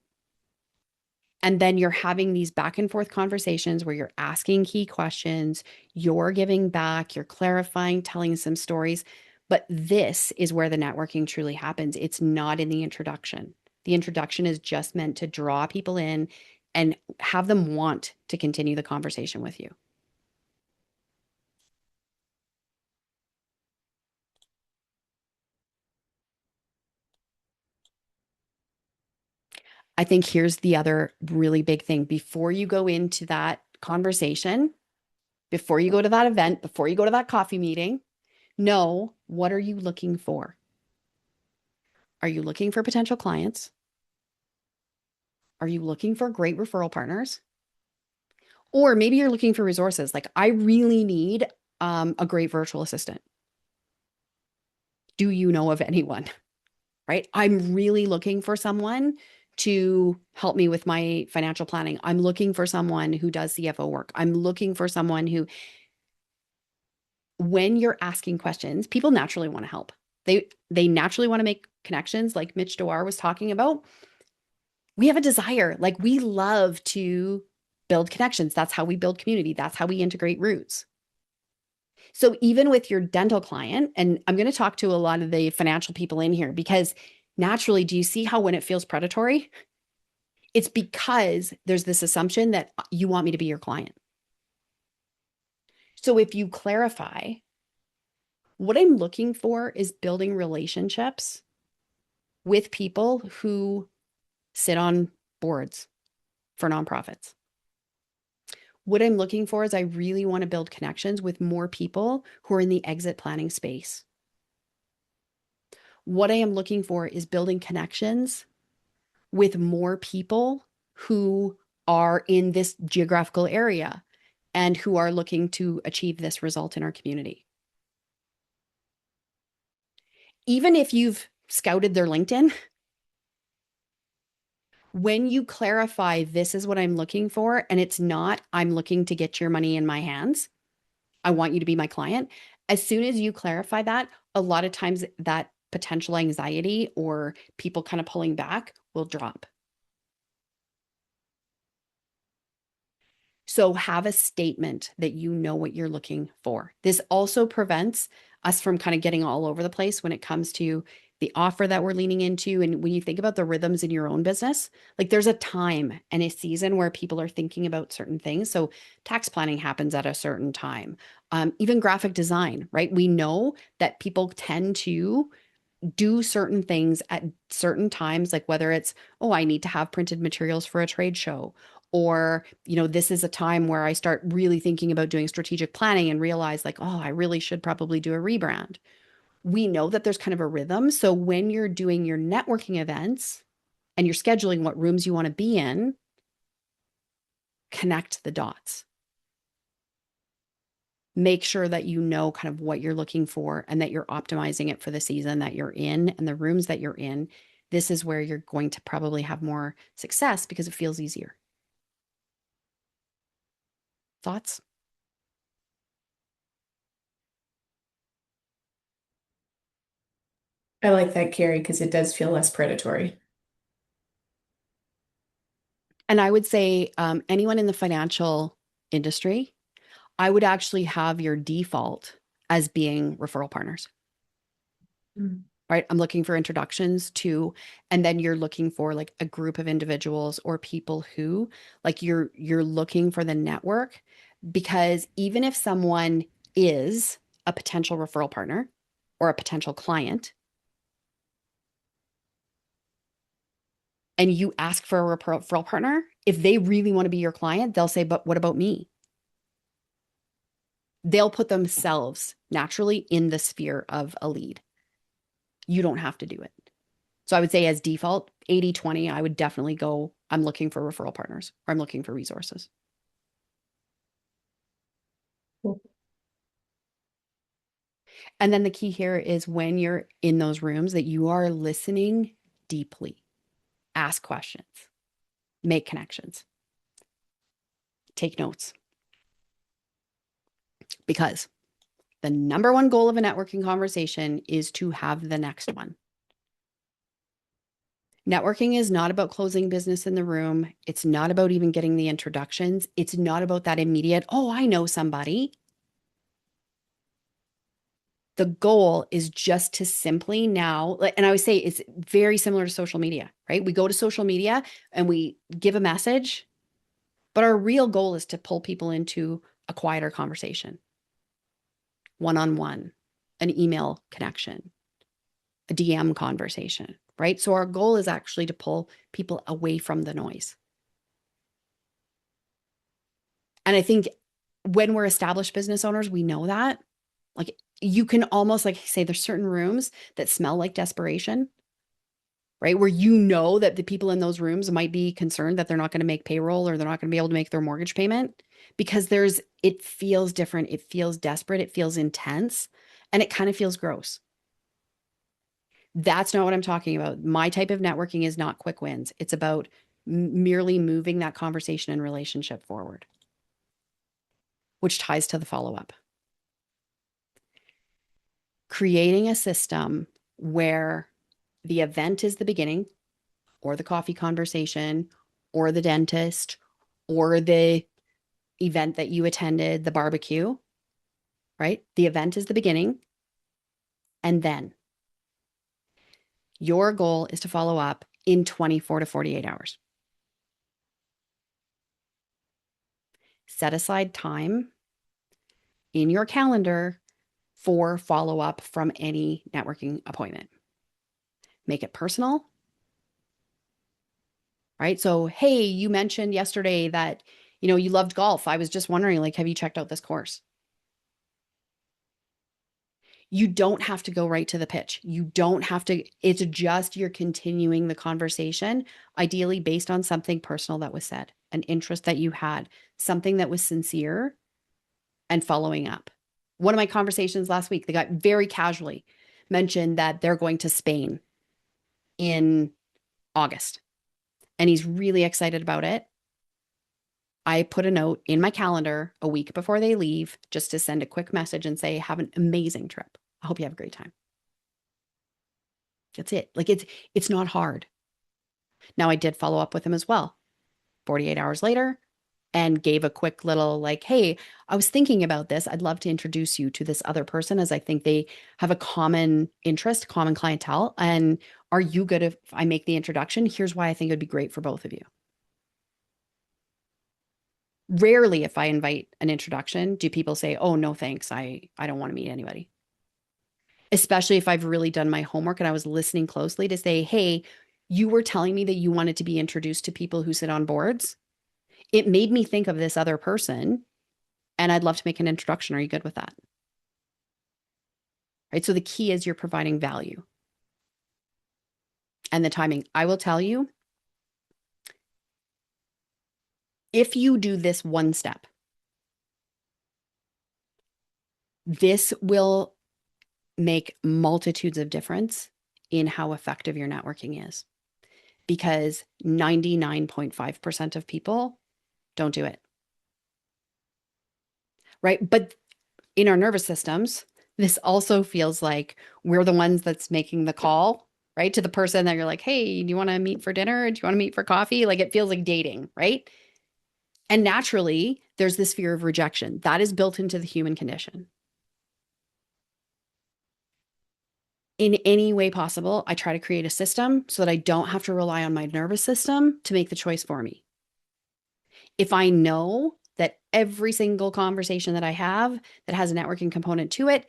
And then you're having these back and forth conversations where you're asking key questions, you're giving back, you're clarifying, telling some stories. But this is where the networking truly happens. It's not in the introduction. The introduction is just meant to draw people in and have them want to continue the conversation with you. I think here's the other really big thing. Before you go into that conversation, before you go to that event, before you go to that coffee meeting, know, what are you looking for? Are you looking for potential clients? Are you looking for great referral partners? Or maybe you're looking for resources. Like, I really need a great virtual assistant. Do you know of anyone? Right? I'm really looking for someone to help me with my financial planning. I'm looking for someone who does CFO work. I'm looking for someone who, when you're asking questions, people naturally want to help. They naturally want to make connections, like Mitch Dewar was talking about. We have a desire, like we love to build connections. That's how we build community. That's how we integrate roots. So even with your dental client, and I'm going to talk to a lot of the financial people in here, because naturally, do you see how when it feels predatory? It's because there's this assumption that you want me to be your client. So if you clarify, what I'm looking for is building relationships with people who sit on boards for nonprofits. What I'm looking for is I really want to build connections with more people who are in the exit planning space. What I am looking for is building connections with more people who are in this geographical area and who are looking to achieve this result in our community. Even if you've scouted their LinkedIn, when you clarify this is what I'm looking for, and it's not I'm looking to get your money in my hands, I want you to be my client. As soon as you clarify that, a lot of times that potential anxiety or people kind of pulling back will drop. So have a statement that you know what you're looking for. This also prevents us from kind of getting all over the place when it comes to the offer that we're leaning into. And when you think about the rhythms in your own business, like there's a time and a season where people are thinking about certain things. So tax planning happens at a certain time. Even graphic design, right? We know that people tend to do certain things at certain times, like whether it's, oh, I need to have printed materials for a trade show, or, this is a time where I start really thinking about doing strategic planning and realize like, oh, I really should probably do a rebrand. We know that there's kind of a rhythm. So when you're doing your networking events and you're scheduling what rooms you want to be in, connect the dots. Make sure that you know kind of what you're looking for and that you're optimizing it for the season that you're in and the rooms that you're in. This is where you're going to probably have more success because it feels easier. Thoughts? I like that, Carrie, because it does feel less predatory. And I would say anyone in the financial industry, I would actually have your default as being referral partners. Right? I'm looking for introductions to, and then you're looking for like a group of individuals or people who like you're looking for the network, because even if someone is a potential referral partner or a potential client and you ask for a referral partner, if they really want to be your client, they'll say, but what about me? They'll put themselves naturally in the sphere of a lead. You don't have to do it. So I would say as default, 80-20, I would definitely go, I'm looking for referral partners or I'm looking for resources. Cool. And then the key here is when you're in those rooms that you are listening deeply. Ask questions, make connections, take notes. Because the number one goal of a networking conversation is to have the next one. Networking is not about closing business in the room. It's not about even getting the introductions. It's not about that immediate, oh, I know somebody. The goal is just to simply now, and I would say it's very similar to social media, right? We go to social media and we give a message, but our real goal is to pull people into a quieter conversation, one-on-one, an email connection, a DM conversation, right? So our goal is actually to pull people away from the noise. And I think when we're established business owners, we know that. Like you can almost like say there's certain rooms that smell like desperation, right? Where you know that the people in those rooms might be concerned that they're not going to make payroll or they're not going to be able to make their mortgage payment because it feels different. It feels desperate. It feels intense and it kind of feels gross. That's not what I'm talking about. My type of networking is not quick wins. It's about merely moving that conversation and relationship forward, which ties to the follow-up. Creating a system where the event is the beginning or the coffee conversation or the dentist or the event that you attended, the barbecue, right? The event is the beginning. And then your goal is to follow up in 24 to 48 hours. Set aside time in your calendar for follow-up from any networking appointment. Make it personal, right? So, hey, you mentioned yesterday that, you loved golf. I was just wondering, like, have you checked out this course? You don't have to go right to the pitch. You don't have to, it's just you're continuing the conversation, ideally based on something personal that was said, an interest that you had, something that was sincere and following up. One of my conversations last week, they got very casually mentioned that they're going to Spain in August and he's really excited about it. I put a note in my calendar a week before they leave just to send a quick message and say, have an amazing trip. I hope you have a great time. That's it. Like it's not hard. Now I did follow up with him as well. 48 hours later, and gave a quick little like, hey, I was thinking about this. I'd love to introduce you to this other person as I think they have a common interest, common clientele. And are you good if I make the introduction? Here's why I think it'd be great for both of you. Rarely, if I invite an introduction, do people say, oh, no, thanks. I don't want to meet anybody. Especially if I've really done my homework and I was listening closely to say, hey, you were telling me that you wanted to be introduced to people who sit on boards. It made me think of this other person and I'd love to make an introduction. Are you good with that? Right. So the key is you're providing value and the timing. I will tell you, if you do this one step, this will make multitudes of difference in how effective your networking is, because 99.5% of people don't do it. Right. But in our nervous systems, this also feels like we're the ones that's making the call, right? To the person that you're like, hey, do you want to meet for dinner? Do you want to meet for coffee? Like it feels like dating, right? And naturally, there's this fear of rejection that is built into the human condition. In any way possible, I try to create a system so that I don't have to rely on my nervous system to make the choice for me. If I know that every single conversation that I have that has a networking component to it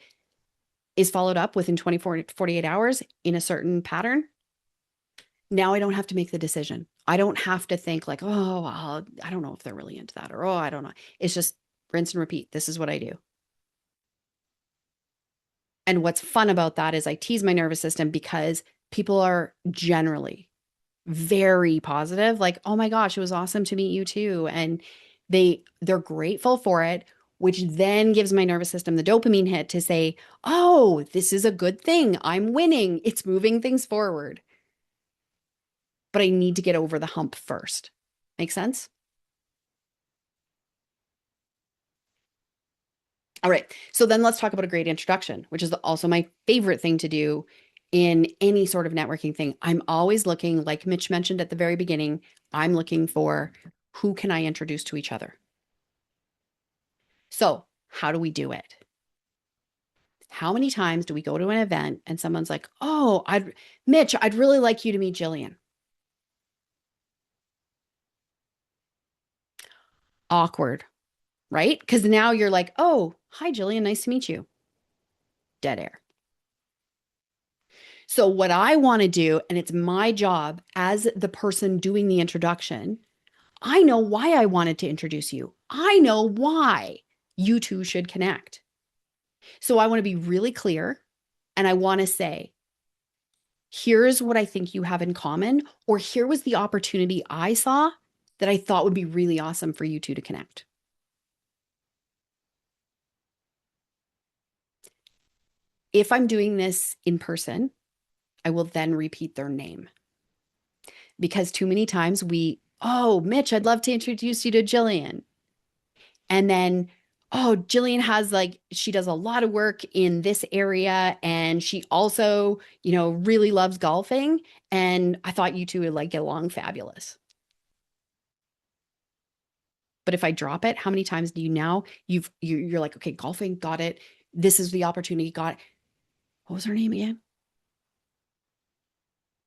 is followed up within 24 to 48 hours in a certain pattern, now I don't have to make the decision. I don't have to think like, oh, well, I don't know if they're really into that, or, oh, I don't know. It's just rinse and repeat. This is what I do. And what's fun about that is I tease my nervous system because people are generally very positive, like, oh my gosh, it was awesome to meet you too. And they're grateful for it, which then gives my nervous system the dopamine hit to say, oh, this is a good thing. I'm winning. It's moving things forward. But I need to get over the hump first. Make sense? All right. So then let's talk about a great introduction, which is also my favorite thing to do in any sort of networking thing. I'm always looking, like Mitch mentioned at the very beginning, I'm looking for who can I introduce to each other? So how do we do it? How many times do we go to an event and someone's like, oh, Mitch, I'd really like you to meet Jillian. Awkward, right? Because now you're like, oh, hi, Jillian, nice to meet you. Dead air. So what I want to do, and it's my job as the person doing the introduction, I know why I wanted to introduce you. I know why you two should connect. So I want to be really clear and I want to say, here's what I think you have in common, or here was the opportunity I saw that I thought would be really awesome for you two to connect. If I'm doing this in person, I will then repeat their name. Because too many times oh, Mitch, I'd love to introduce you to Jillian. And then, oh, Jillian has she does a lot of work in this area. And she also, really loves golfing. And I thought you two would get along fabulous. But if I drop it, how many times do you now you're like, okay, golfing, got it. This is the opportunity, got it. What was her name again?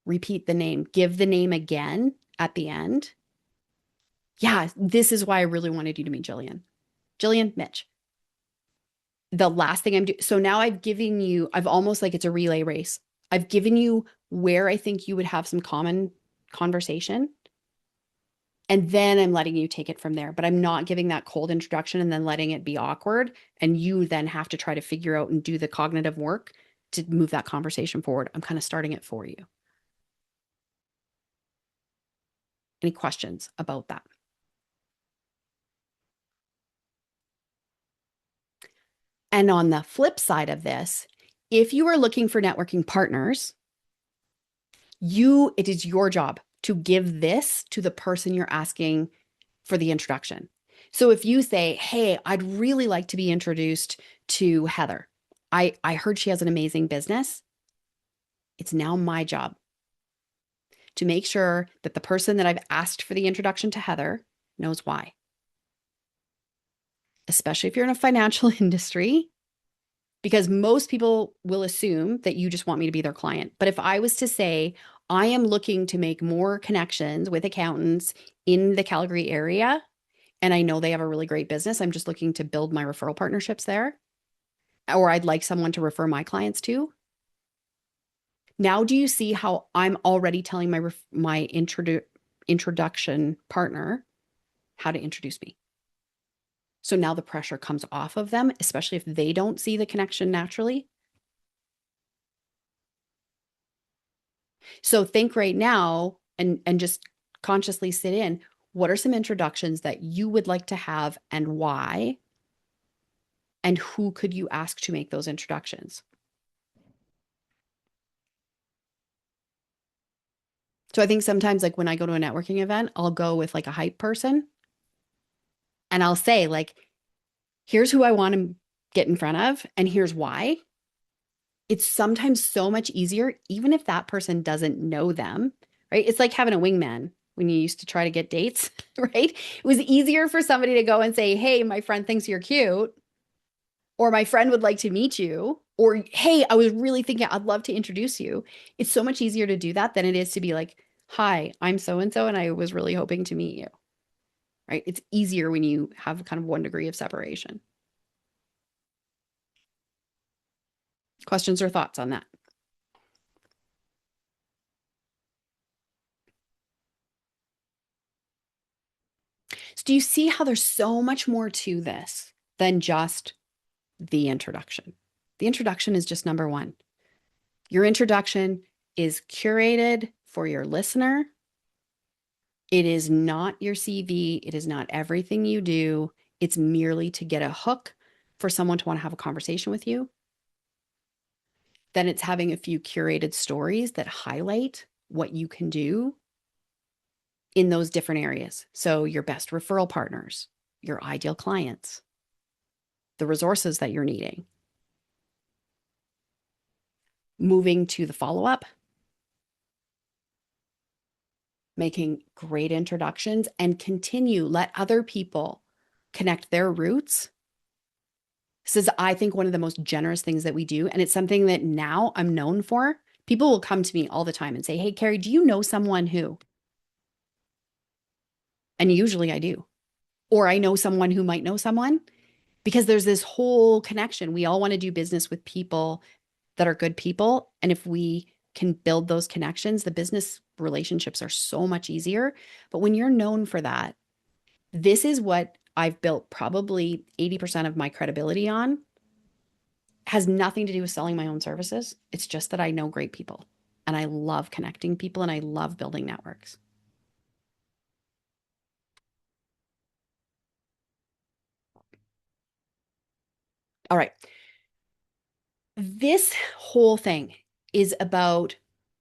Repeat the name, give the name again at the end. Yeah, this is why I really wanted you to meet Jillian. Jillian, Mitch. The last thing I'm doing. So now I've almost like it's a relay race. I've given you where I think you would have some common conversation. And then I'm letting you take it from there. But I'm not giving that cold introduction and then letting it be awkward. And you then have to try to figure out and do the cognitive work to move that conversation forward. I'm kind of starting it for you. Any questions about that? And on the flip side of this, if you are looking for networking partners, it is your job to give this to the person you're asking for the introduction. So if you say, hey, I'd really like to be introduced to Heather. I heard she has an amazing business. It's now my job to make sure that the person that I've asked for the introduction to Heather knows why. especially if you're in a financial industry, because most people will assume that you just want me to be their client. But if I was to say, I am looking to make more connections with accountants in the Calgary area, and I know they have a really great business, I'm just looking to build my referral partnerships there, or I'd like someone to refer my clients to. Now, do you see how I'm already telling my introduction partner how to introduce me? So now the pressure comes off of them, especially if they don't see the connection naturally. So think right now and just consciously sit in, what are some introductions that you would like to have and why? And who could you ask to make those introductions? So I think sometimes like when I go to a networking event, I'll go with like a hype person and I'll say like, here's who I want to get in front of and here's why. It's sometimes so much easier, even if that person doesn't know them, right? It's like having a wingman when you used to try to get dates, right? It was easier for somebody to go and say, hey, my friend thinks you're cute, or my friend would like to meet you, or hey, I was really thinking I'd love to introduce you. It's so much easier to do that than it is to be like, hi, I'm so and so, and I was really hoping to meet you, right? It's easier when you have kind of one degree of separation. Questions or thoughts on that? So do you see how there's so much more to this than just the introduction? The introduction is just number one. Your introduction is curated for your listener. It is not your CV. It is not everything you do. It's merely to get a hook for someone to want to have a conversation with you. Then it's having a few curated stories that highlight what you can do in those different areas. So your best referral partners, your ideal clients, the resources that you're needing. Moving to the follow-up, making great introductions and continue, let other people connect their roots. This is, I think, one of the most generous things that we do. And it's something that now I'm known for. People will come to me all the time and say, hey, Carrie, do you know someone who? And usually I do. Or I know someone who might know someone, because there's this whole connection. We all want to do business with people that are good people. And if we can build those connections, the business relationships are so much easier. But when you're known for that, this is what I've built probably 80% of my credibility on. Has nothing to do with selling my own services. It's just that I know great people and I love connecting people and I love building networks. All right. This whole thing is about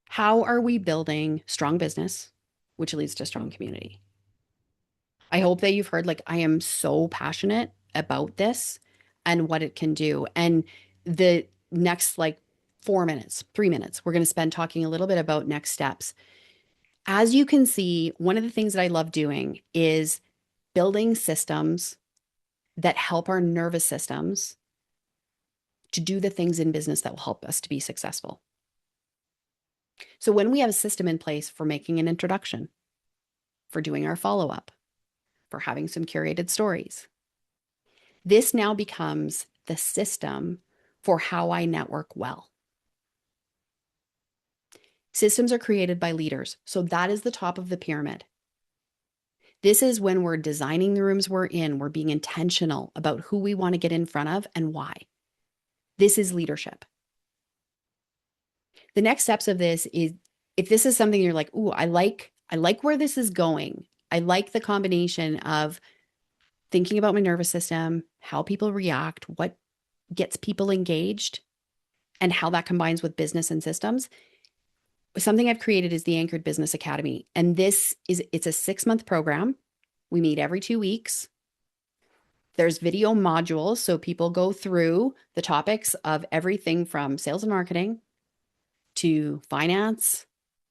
how are we building strong business, which leads to strong community. I hope that you've heard, like, I am so passionate about this and what it can do. And the next, like, 4 minutes, 3 minutes, we're going to spend talking a little bit about next steps. As you can see, one of the things that I love doing is building systems that help our nervous systems to do the things in business that will help us to be successful. So when we have a system in place for making an introduction, for doing our follow-up, for having some curated stories, this now becomes the system for how I network well. Systems are created by leaders. So that is the top of the pyramid. This is when we're designing the rooms we're in, we're being intentional about who we want to get in front of and why. This is leadership. The next steps of this is, if this is something you're like, ooh, I like where this is going. I like the combination of thinking about my nervous system, how people react, what gets people engaged, and how that combines with business and systems. Something I've created is the Anchored Business Academy. And it's a 6-month program. We meet every 2 weeks. There's video modules. So people go through the topics of everything from sales and marketing to finance,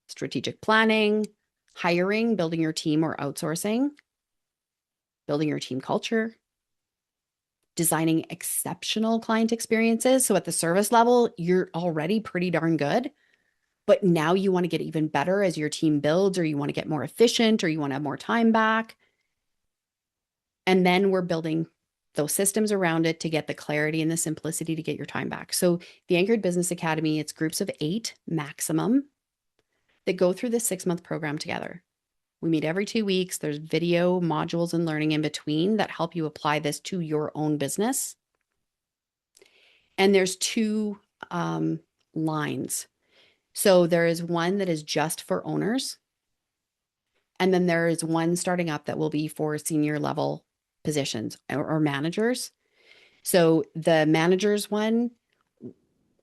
strategic planning, hiring, building your team or outsourcing, building your team culture, designing exceptional client experiences. So at the service level, you're already pretty darn good. But now you want to get even better as your team builds, or you want to get more efficient, or you want to have more time back. And then we're building those systems around it to get the clarity and the simplicity to get your time back. So the Anchored Business Academy, it's groups of 8 maximum that go through the 6-month program together. We meet every 2 weeks. There's video modules and learning in between that help you apply this to your own business. And there's 2 lines. So there is one that is just for owners. And then there is one starting up that will be for senior level positions or managers. So the managers one,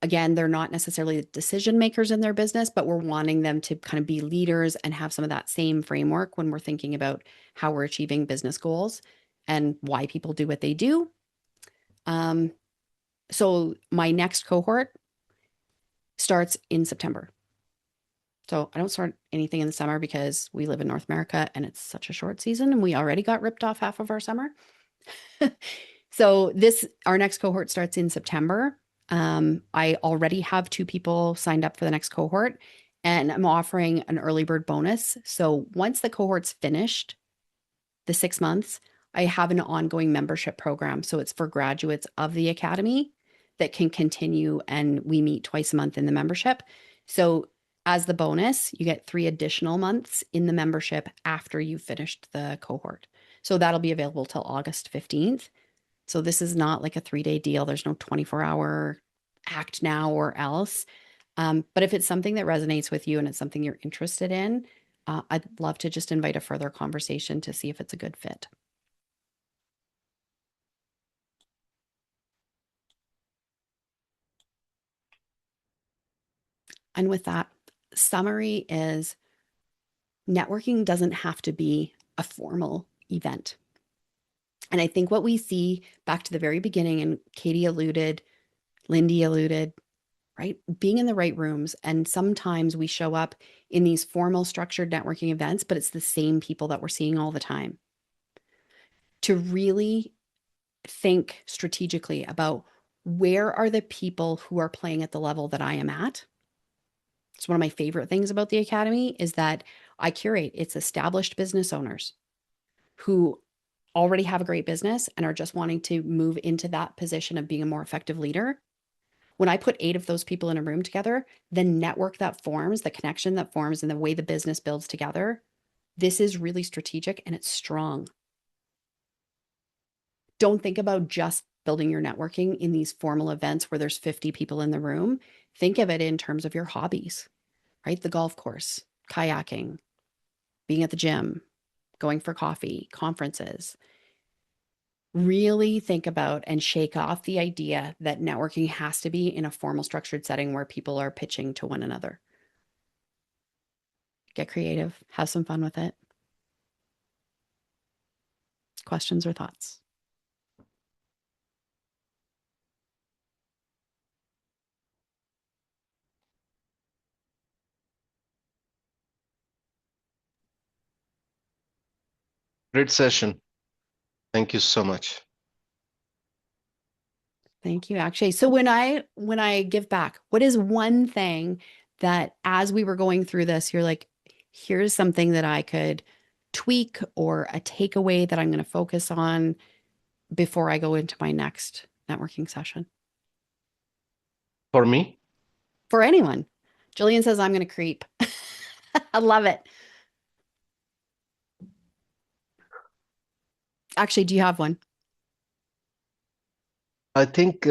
again, they're not necessarily decision makers in their business, but we're wanting them to kind of be leaders and have some of that same framework when we're thinking about how we're achieving business goals and why people do what they do. So my next cohort starts in September. So I don't start anything in the summer because we live in North America and it's such a short season and we already got ripped off half of our summer. So our next cohort starts in September. I already have 2 people signed up for the next cohort and I'm offering an early bird bonus. So once the cohort's finished, the 6 months, I have an ongoing membership program. So it's for graduates of the academy that can continue, and we meet twice a month in the membership. So as the bonus, you get 3 additional months in the membership after you've finished the cohort. So that'll be available till August 15th. So this is not like a 3-day deal. There's no 24-hour act now or else. But if it's something that resonates with you and it's something you're interested in, I'd love to just invite a further conversation to see if it's a good fit. And with that, summary is networking doesn't have to be a formal event. And I think what we see back to the very beginning, and Katie alluded, Lindy alluded, right? Being in the right rooms. And sometimes we show up in these formal structured networking events, but it's the same people that we're seeing all the time. To really think strategically about where are the people who are playing at the level that I am at. It's one of my favorite things about the Academy is that I curate it's established business owners who already have a great business and are just wanting to move into that position of being a more effective leader. When I put 8 of those people in a room together, the network that forms, the connection that forms, and the way the business builds together, this is really strategic and it's strong. Don't think about just building your networking in these formal events where there's 50 people in the room. Think of it in terms of your hobbies, right? The golf course, kayaking, being at the gym, going for coffee, conferences. Really think about and shake off the idea that networking has to be in a formal structured setting where people are pitching to one another. Get creative, have some fun with it. Questions or thoughts? Great session. Thank you so much. Thank you, Akshay. So when I give back, what is one thing that as we were going through this, you're like, here's something that I could tweak or a takeaway that I'm going to focus on before I go into my next networking session? For me, For anyone. Jillian says I'm going to creep. I love it. Actually, do you have one? I think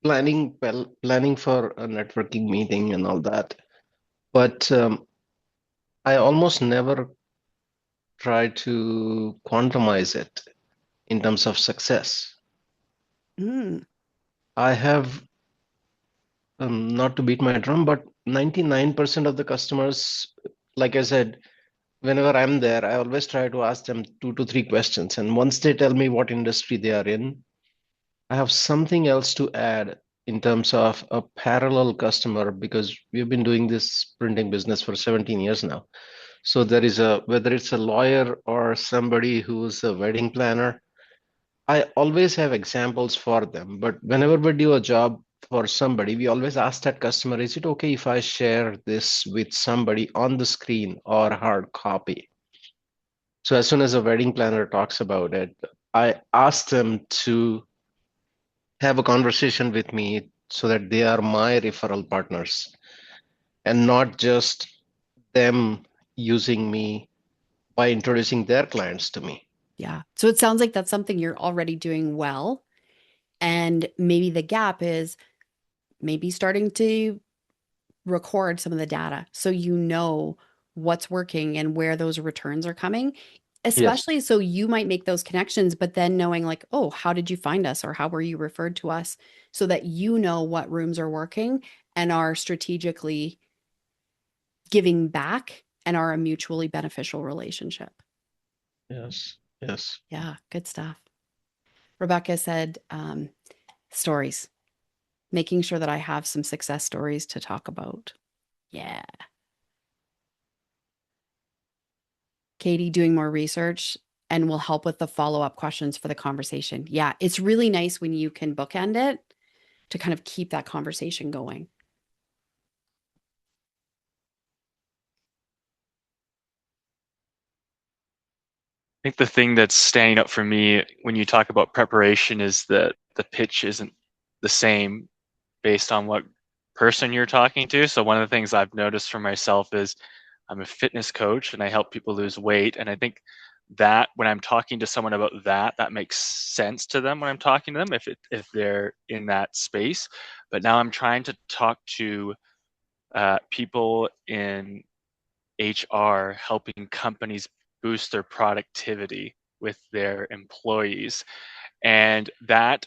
planning for a networking meeting and all that, but I almost never try to quantize it in terms of success. Mm. I have, not to beat my drum, but 99% of the customers, like I said, whenever I'm there, I always try to ask them 2 to 3 questions. And once they tell me what industry they are in, I have something else to add in terms of a parallel customer because we've been doing this printing business for 17 years now. So there is whether it's a lawyer or somebody who's a wedding planner, I always have examples for them, but whenever we do a job for somebody, we always ask that customer, is it okay if I share this with somebody on the screen or hard copy? So as soon as a wedding planner talks about it, I ask them to have a conversation with me so that they are my referral partners and not just them using me by introducing their clients to me. Yeah. So it sounds like that's something you're already doing well. And maybe the gap is maybe starting to record some of the data so you know what's working and where those returns are coming, Yes. especially so you might make those connections, but then knowing like, oh, how did you find us or how were you referred to us so that you know what rooms are working and are strategically giving back and are a mutually beneficial relationship. Yes. Yes. Yeah, good stuff. Rebecca said, stories, making sure that I have some success stories to talk about. Yeah. Katie doing more research and will help with the follow-up questions for the conversation. Yeah, it's really nice when you can bookend it to kind of keep that conversation going. I think the thing that's standing up for me when you talk about preparation is that the pitch isn't the same based on what person you're talking to. So one of the things I've noticed for myself is I'm a fitness coach and I help people lose weight. And I think that when I'm talking to someone about that, that makes sense to them when I'm talking to them if they're in that space. But now I'm trying to talk to people in HR helping companies boost their productivity with their employees. And that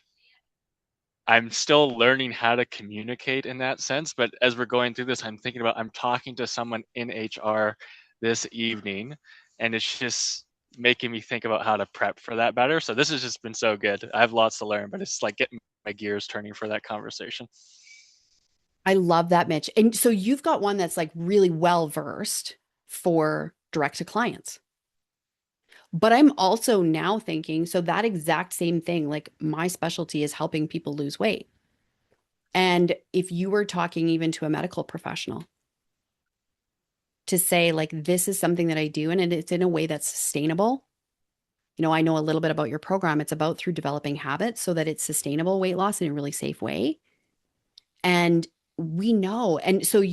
I'm still learning how to communicate in that sense. But as we're going through this, I'm thinking about I'm talking to someone in HR this evening, and it's just making me think about how to prep for that better. So this has just been so good. I have lots to learn, but it's like getting my gears turning for that conversation. I love that, Mitch. And so you've got one that's like really well versed for direct to clients. But I'm also now thinking, so that exact same thing, like my specialty is helping people lose weight. And if you were talking even to a medical professional to say, like, this is something that I do, and it's in a way that's sustainable. You know, I know a little bit about your program. It's about through developing habits so that it's sustainable weight loss in a really safe way. And we know. And so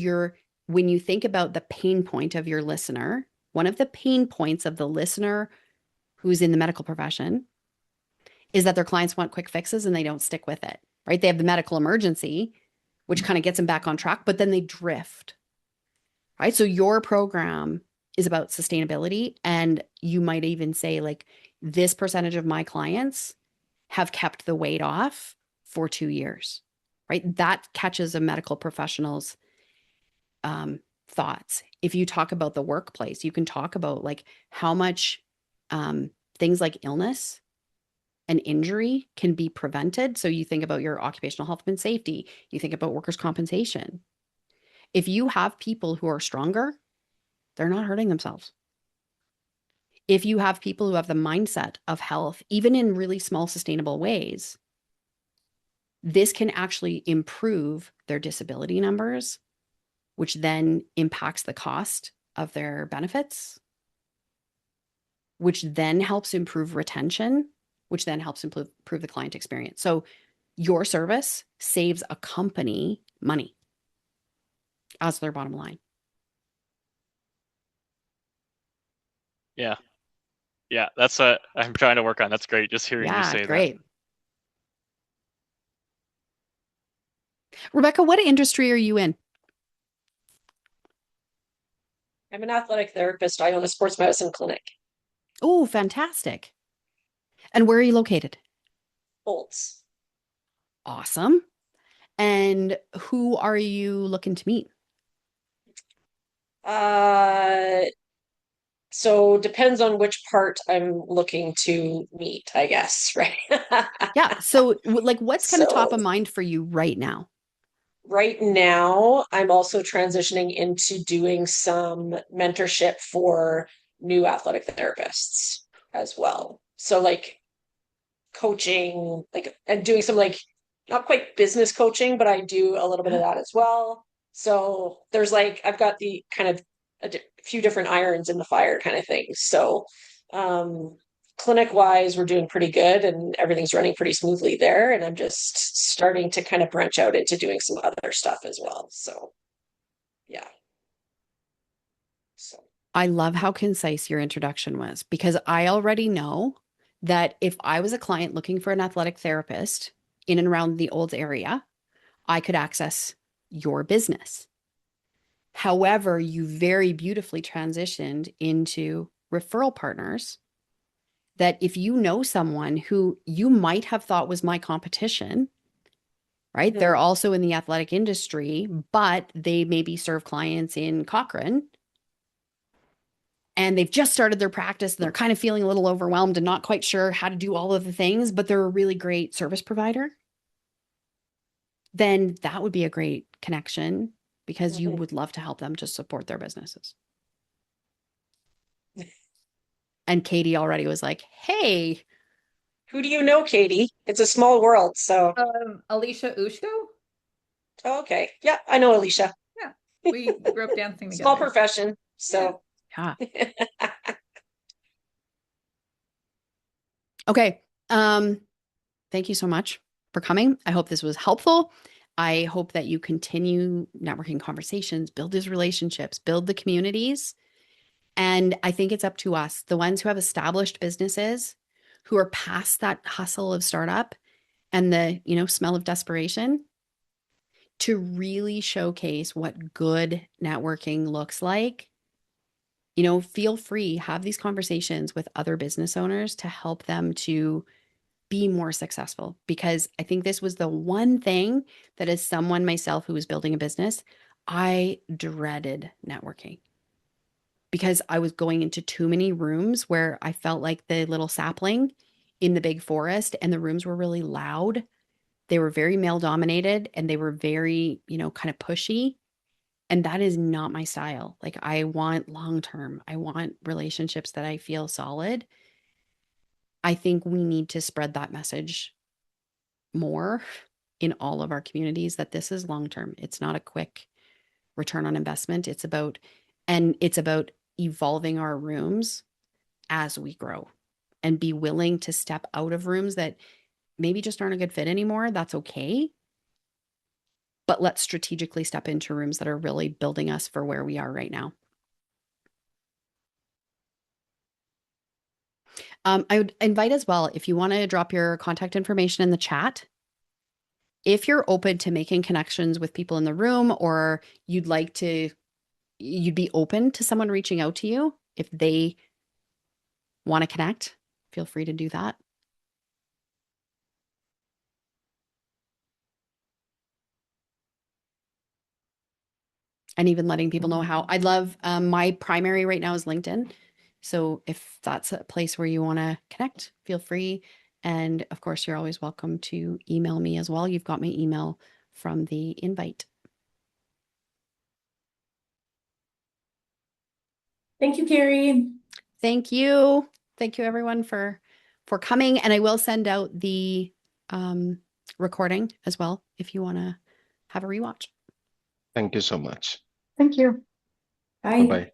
when you think about the pain point of your listener, one of the pain points of the listener who's in the medical profession is that their clients want quick fixes and they don't stick with it, right? They have the medical emergency, which kind of gets them back on track, but then they drift, right? So your program is about sustainability. And you might even say, like, this percentage of my clients have kept the weight off for 2 years, right? That catches a medical professional's thoughts. If you talk about the workplace, you can talk about like how much things like illness and injury can be prevented. So you think about your occupational health and safety, you think about workers' compensation. If you have people who are stronger, they're not hurting themselves. If you have people who have the mindset of health, even in really small, sustainable ways, this can actually improve their disability numbers, which then impacts the cost of their benefits, which then helps improve retention, which then helps improve the client experience. So your service saves a company money as their bottom line. Yeah. Yeah. That's what I'm trying to work on. That's great. Just hearing you say Great. that. Rebecca, what industry are you in? I'm an athletic therapist. I own a sports medicine clinic. Oh, fantastic. And where are you located? Bolts. Awesome. And who are you looking to meet? So depends on which part I'm looking to meet, I guess, right? Yeah. So like what's kind of top of So mind for you right now? right now, I'm also transitioning into doing some mentorship for new athletic therapists as well. So like coaching, like, and doing some like not quite business coaching, but I do a little bit of that as well. So there's like I've got the kind of few different irons in the fire kind of things. So clinic wise, we're doing pretty good and everything's running pretty smoothly there. And I'm just starting to kind of branch out into doing some other stuff as well. So yeah. So I love how concise your introduction was because I already know that if I was a client looking for an athletic therapist in and around the Olds area, I could access your business. However, you very beautifully transitioned into referral partners that if you know someone who you might have thought was my competition, right? They're also in the athletic industry, but they maybe serve clients in Cochrane and they've just started their practice and they're kind of feeling a little overwhelmed and not quite sure how to do all of the things, but they're a really great service provider, then that would be a great connection because you would love to help them to support their businesses. And Katie already was like, hey, who do you know, Katie? It's a small world, so Alicia Ushko? oh, okay. Yeah, I know Alicia. Yeah. We grew up dancing together. Small profession. So yeah. Okay. Thank you so much for coming. I hope this was helpful. I hope that you continue networking conversations, build these relationships, build the communities. And I think it's up to us, the ones who have established businesses, who are past that hustle of startup and the, smell of desperation, to really showcase what good networking looks like. Feel free, have these conversations with other business owners to help them to be more successful, because I think this was the one thing that, as someone myself who was building a business, I dreaded networking because I was going into too many rooms where I felt like the little sapling in the big forest, and the rooms were really loud. They were very male dominated and they were very, kind of pushy. And that is not my style. Like, I want long term, I want relationships that I feel solid. I think we need to spread that message more in all of our communities, that this is long term. It's not a quick return on investment. It's about evolving our rooms as we grow and be willing to step out of rooms that maybe just aren't a good fit anymore. That's okay. But let's strategically step into rooms that are really building us for where we are right now. I would invite as well, if you want to drop your contact information in the chat, if you're open to making connections with people in the room, or you'd be open to someone reaching out to you if they want to connect, feel free to do that. And even letting people know how. I'd love, my primary right now is LinkedIn. So if that's a place where you want to connect, feel free. And of course, you're always welcome to email me as well. You've got my email from the invite. Thank you, Carrie. Thank you. Thank you everyone for coming. And I will send out the recording as well if you want to have a rewatch. Thank you so much. Thank you. Bye. Bye-bye.